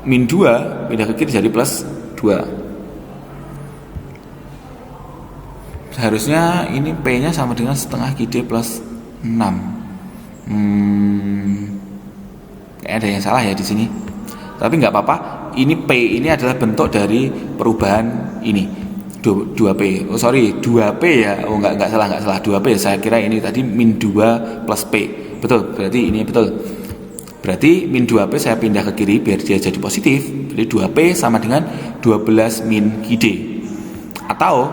Min 2 pindah ke kiri jadi plus 2. Seharusnya ini P-nya sama dengan setengah QD plus 6. Kayak ada yang salah ya di sini. Tapi nggak apa-apa. Ini P ini adalah bentuk dari perubahan ini 2P. 2P ya. Oh nggak salah 2P. Saya kira ini tadi min 2 plus P. Betul. Berarti ini betul. Berarti min 2P saya pindah ke kiri biar dia jadi positif. Jadi 2P sama dengan 12 min QD. Atau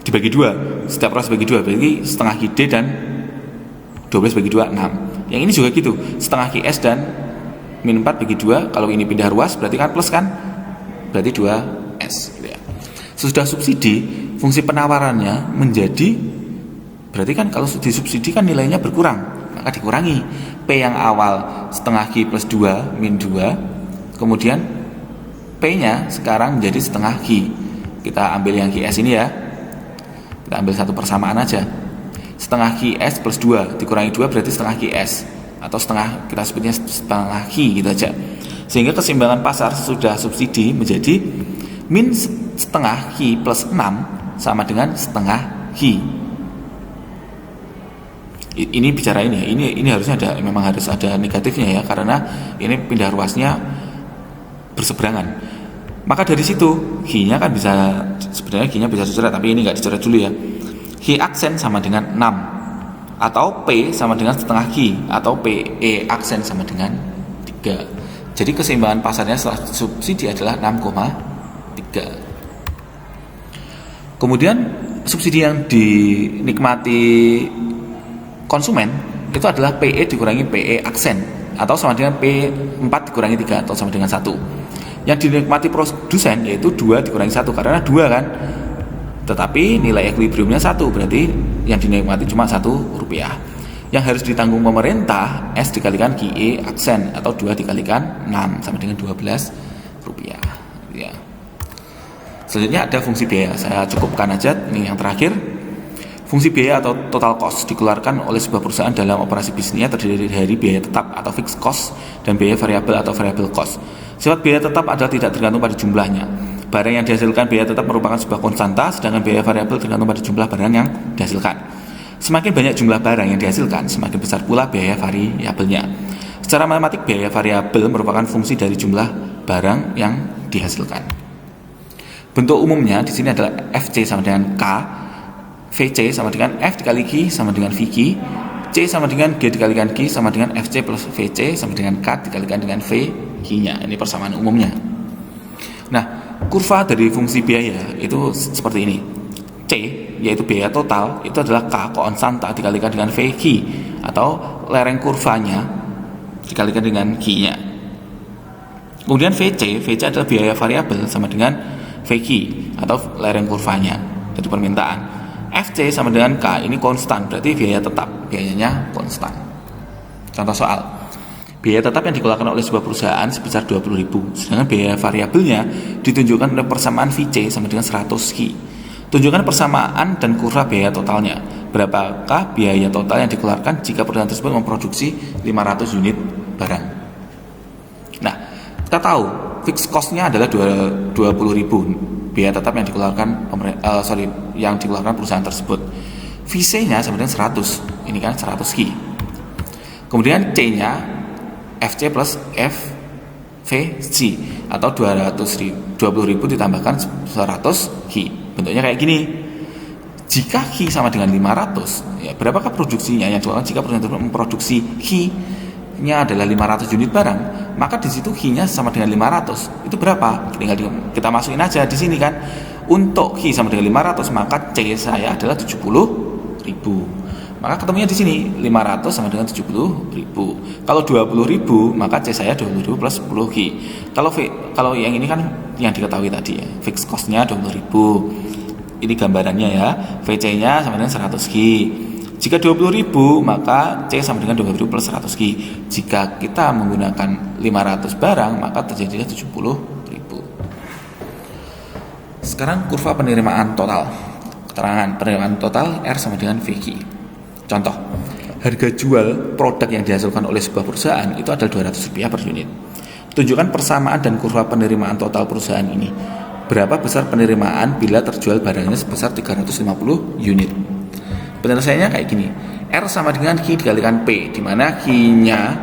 dibagi 2. Setiap ruas bagi 2. Berarti setengah QD dan 12 bagi 2 6. Yang ini juga gitu. Setengah QS dan min 4 bagi 2. Kalau ini pindah ruas berarti kan plus kan. Berarti 2S gitu ya. Sesudah subsidi, fungsi penawarannya menjadi, berarti kan kalau disubsidi kan nilainya berkurang. Maka dikurangi P yang awal setengah Q plus 2 min 2, kemudian P nya sekarang menjadi setengah Q. Kita ambil yang QS ini ya, kita ambil satu persamaan aja. Setengah QS plus 2 dikurangi 2 berarti setengah QS, atau setengah, kita sebutnya setengah Q gitu aja. Sehingga keseimbangan pasar sesudah subsidi menjadi min setengah Q plus 6 sama dengan setengah Q. Ini bicara ini harusnya memang harus ada negatifnya ya, karena ini pindah ruasnya berseberangan. Maka dari situ Q-nya kan bisa, sebenarnya Q-nya bisa dicoret, tapi ini nggak dicoret dulu ya. Q aksen sama dengan 6, atau P sama dengan setengah Q, atau PE aksen sama dengan 3. Jadi keseimbangan pasarnya setelah subsidi adalah 6,3. Kemudian subsidi yang dinikmati konsumen itu adalah PE dikurangi PE aksen, atau sama dengan P4 dikurangi 3, atau sama dengan 1. Yang dinikmati produsen yaitu 2 dikurangi 1, karena 2 kan, tetapi nilai equilibriumnya 1, berarti yang dinikmati cuma Rp1. Yang harus ditanggung pemerintah S dikalikan QE aksen, atau 2 dikalikan 6 sama dengan Rp12 ya. Selanjutnya ada fungsi biaya. Saya cukupkan aja, ini yang terakhir. Fungsi biaya atau total cost dikeluarkan oleh sebuah perusahaan dalam operasi bisnisnya terdiri dari biaya tetap atau fixed cost dan biaya variabel atau variable cost. Sifat biaya tetap adalah tidak tergantung pada jumlahnya. Barang yang dihasilkan biaya tetap merupakan sebuah konstanta, sedangkan biaya variabel tergantung pada jumlah barang yang dihasilkan. Semakin banyak jumlah barang yang dihasilkan, semakin besar pula biaya variabelnya. Secara matematik, biaya variabel merupakan fungsi dari jumlah barang yang dihasilkan. Bentuk umumnya di sini adalah FC sama dengan K, VC sama dengan F dikali Q sama dengan VQ, C sama dengan G dikalikan Q sama dengan FC plus VC sama dengan K dikalikan dengan VQ-nya. Ini persamaan umumnya. Nah, kurva dari fungsi biaya itu seperti ini. C yaitu biaya total itu adalah K konstanta dikalikan dengan VQ, atau lereng kurvanya dikalikan dengan Q-nya. Kemudian VC adalah biaya variabel sama dengan VQ, atau lereng kurvanya dari permintaan. FC sama dengan K, ini konstan, berarti biaya tetap, biayanya konstan. Contoh soal, biaya tetap yang dikeluarkan oleh sebuah perusahaan sebesar 20.000, sedangkan biaya variabelnya ditunjukkan oleh persamaan VC sama dengan 100 Q. Tunjukkan persamaan dan kurva biaya totalnya. Berapakah biaya total yang dikeluarkan jika perusahaan tersebut memproduksi 500 unit barang? Nah, kita tahu fixed cost-nya adalah 20.000. Biaya tetap yang dikeluarkan yang dikeluarkan perusahaan tersebut. VC-nya sebenarnya 100. Ini kan 100 Q. Kemudian C-nya FC plus FVC, atau 20.000 ditambahkan 100 Q. Bentuknya kayak gini. Jika Q sama dengan 500, ya berapakah produksinya yang dikeluarkan jika perusahaan tersebut memproduksi Q-nya adalah 500 unit barang, maka di situ Q-nya sama dengan 500. Itu berapa? Tinggal kita masukin aja di sini kan. Untuk Q sama dengan 500, maka C saya adalah 70.000. Maka ketemunya di sini 500 sama dengan 70.000. Kalau 20.000, maka C saya 20.000 plus 10 Q. Kalau yang ini kan yang diketahui tadi ya, fixed cost-nya 20.000. Ini gambarannya ya. VC-nya sama dengan 100 Q. Jika 20.000, maka C sama dengan 20.000 plus 100 Q. Jika kita menggunakan 500 barang, maka terjadilah 70.000. Sekarang kurva penerimaan total. Keterangan penerimaan total R sama dengan VQ. Contoh, harga jual produk yang dihasilkan oleh sebuah perusahaan itu adalah Rp200 per unit. Tunjukkan persamaan dan kurva penerimaan total perusahaan ini. Berapa besar penerimaan bila terjual barangnya sebesar 350 unit? Penyelesaiannya kayak gini. R sama dengan Q dikalikan P, di mana Q-nya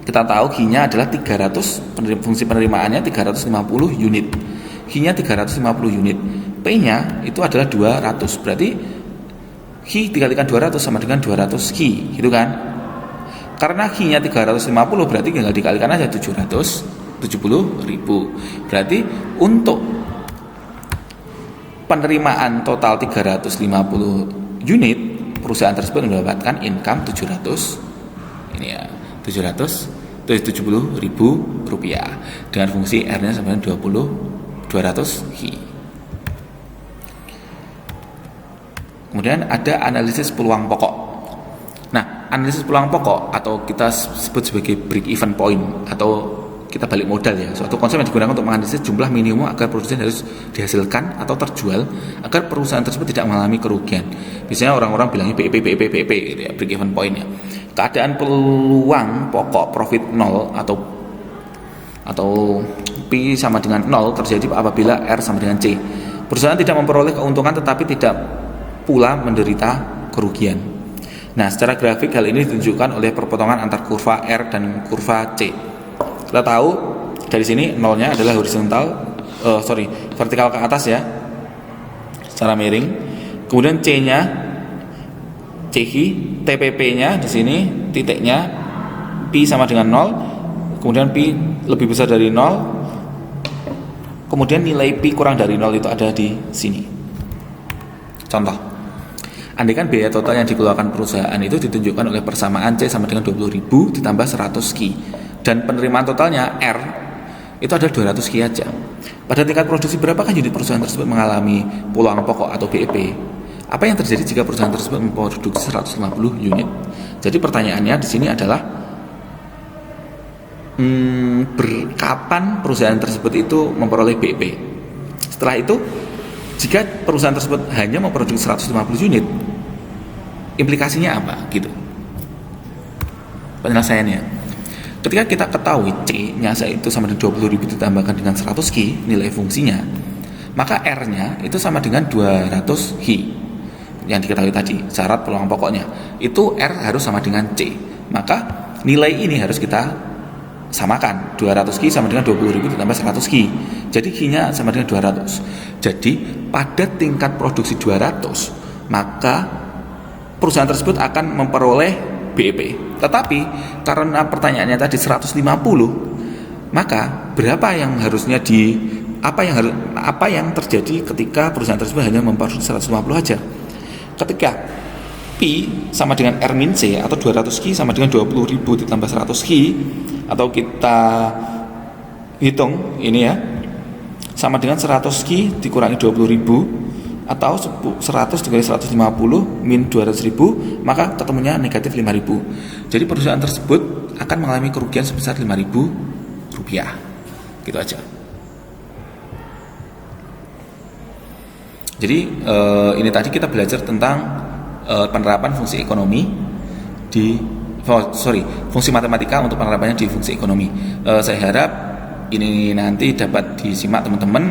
kita tahu Q-nya adalah 300, fungsi penerimaannya 350 unit. Q-nya 350 unit. P-nya itu adalah 200. Berarti Q dikalikan 200 sama dengan 200 Q, gitu kan? Karena Q-nya 350 berarti tinggal dikalikan aja 770.000. Berarti untuk penerimaan total 350 unit, perusahaan tersebut mendapatkan income 770.000 rupiah dengan fungsi R-nya sama dengan 200 Q. Kemudian ada analisis peluang pokok. Nah, analisis peluang pokok atau kita sebut sebagai break even point atau kita balik modal ya, suatu konsep yang digunakan untuk menganalisis jumlah minimum agar produksi harus dihasilkan atau terjual agar perusahaan tersebut tidak mengalami kerugian. Biasanya orang-orang bilangnya BEP gitu ya, break even point ya. Keadaan peluang pokok profit 0 atau P sama dengan 0 terjadi apabila R sama dengan C. Perusahaan tidak memperoleh keuntungan tetapi tidak pula menderita kerugian. Nah, secara grafik hal ini ditunjukkan oleh perpotongan antar kurva R dan kurva C. Kita tahu dari sini nolnya adalah vertikal ke atas ya, secara miring. Kemudian C-nya, TPP-nya di sini titiknya P sama dengan 0. Kemudian P lebih besar dari 0. Kemudian nilai P kurang dari 0 itu ada di sini. Contoh, andaikan biaya total yang dikeluarkan perusahaan itu ditunjukkan oleh persamaan C sama dengan 20.000 ditambah 100 Q. Dan penerimaan totalnya R itu adalah 200 Q aja. Pada tingkat produksi berapakah unit perusahaan tersebut mengalami peluang pokok atau BEP? Apa yang terjadi jika perusahaan tersebut memproduksi 150 unit? Jadi pertanyaannya di sini adalah kapan perusahaan tersebut itu memperoleh BEP? Setelah itu, jika perusahaan tersebut hanya memproduksi 150 unit, implikasinya apa? Gitu. Penyelesaiannya, ketika kita ketahui C-nya itu sama dengan 20.000 ditambahkan dengan 100 Q nilai fungsinya, maka R-nya itu sama dengan 200 Q yang diketahui tadi, syarat peluang pokoknya. Itu R harus sama dengan C. Maka nilai ini harus kita samakan. 200 Q sama dengan 20.000 ditambah 100 Q. Jadi Q-nya sama dengan 200. Jadi pada tingkat produksi 200, maka perusahaan tersebut akan memperoleh BEP. Tetapi karena pertanyaannya tadi 150, maka berapa yang harusnya apa yang terjadi ketika perusahaan tersebut hanya memproduksi 150 aja? Ketika P sama dengan R min C atau 200 Q sama dengan 20.000 ditambah 100 Q, atau kita hitung ini ya, sama dengan 100 Q dikurangi 20.000 atau 100 dikali 150 min 200.000, maka ketemunya negatif 5.000. Jadi perusahaan tersebut akan mengalami kerugian sebesar 5.000 rupiah. Gitu aja. Jadi ini tadi kita belajar tentang penerapan fungsi ekonomi fungsi matematika untuk penerapannya di fungsi ekonomi. Saya harap ini nanti dapat disimak teman-teman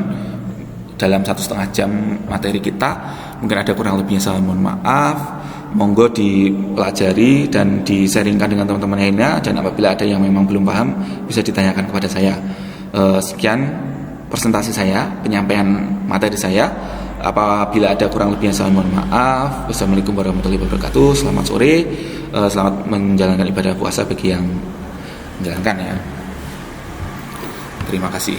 dalam 1,5 jam materi kita. Mungkin ada kurang lebihnya, saya mohon maaf. Monggo dipelajari dan di-sharingkan dengan teman-teman lainnya, dan apabila ada yang memang belum paham bisa ditanyakan kepada saya. Sekian presentasi saya, penyampaian materi saya. Apabila ada kurang lebihnya saya mohon maaf. Wassalamualaikum warahmatullahi wabarakatuh. Selamat sore, selamat menjalankan ibadah puasa bagi yang menjalankan ya. Terima kasih.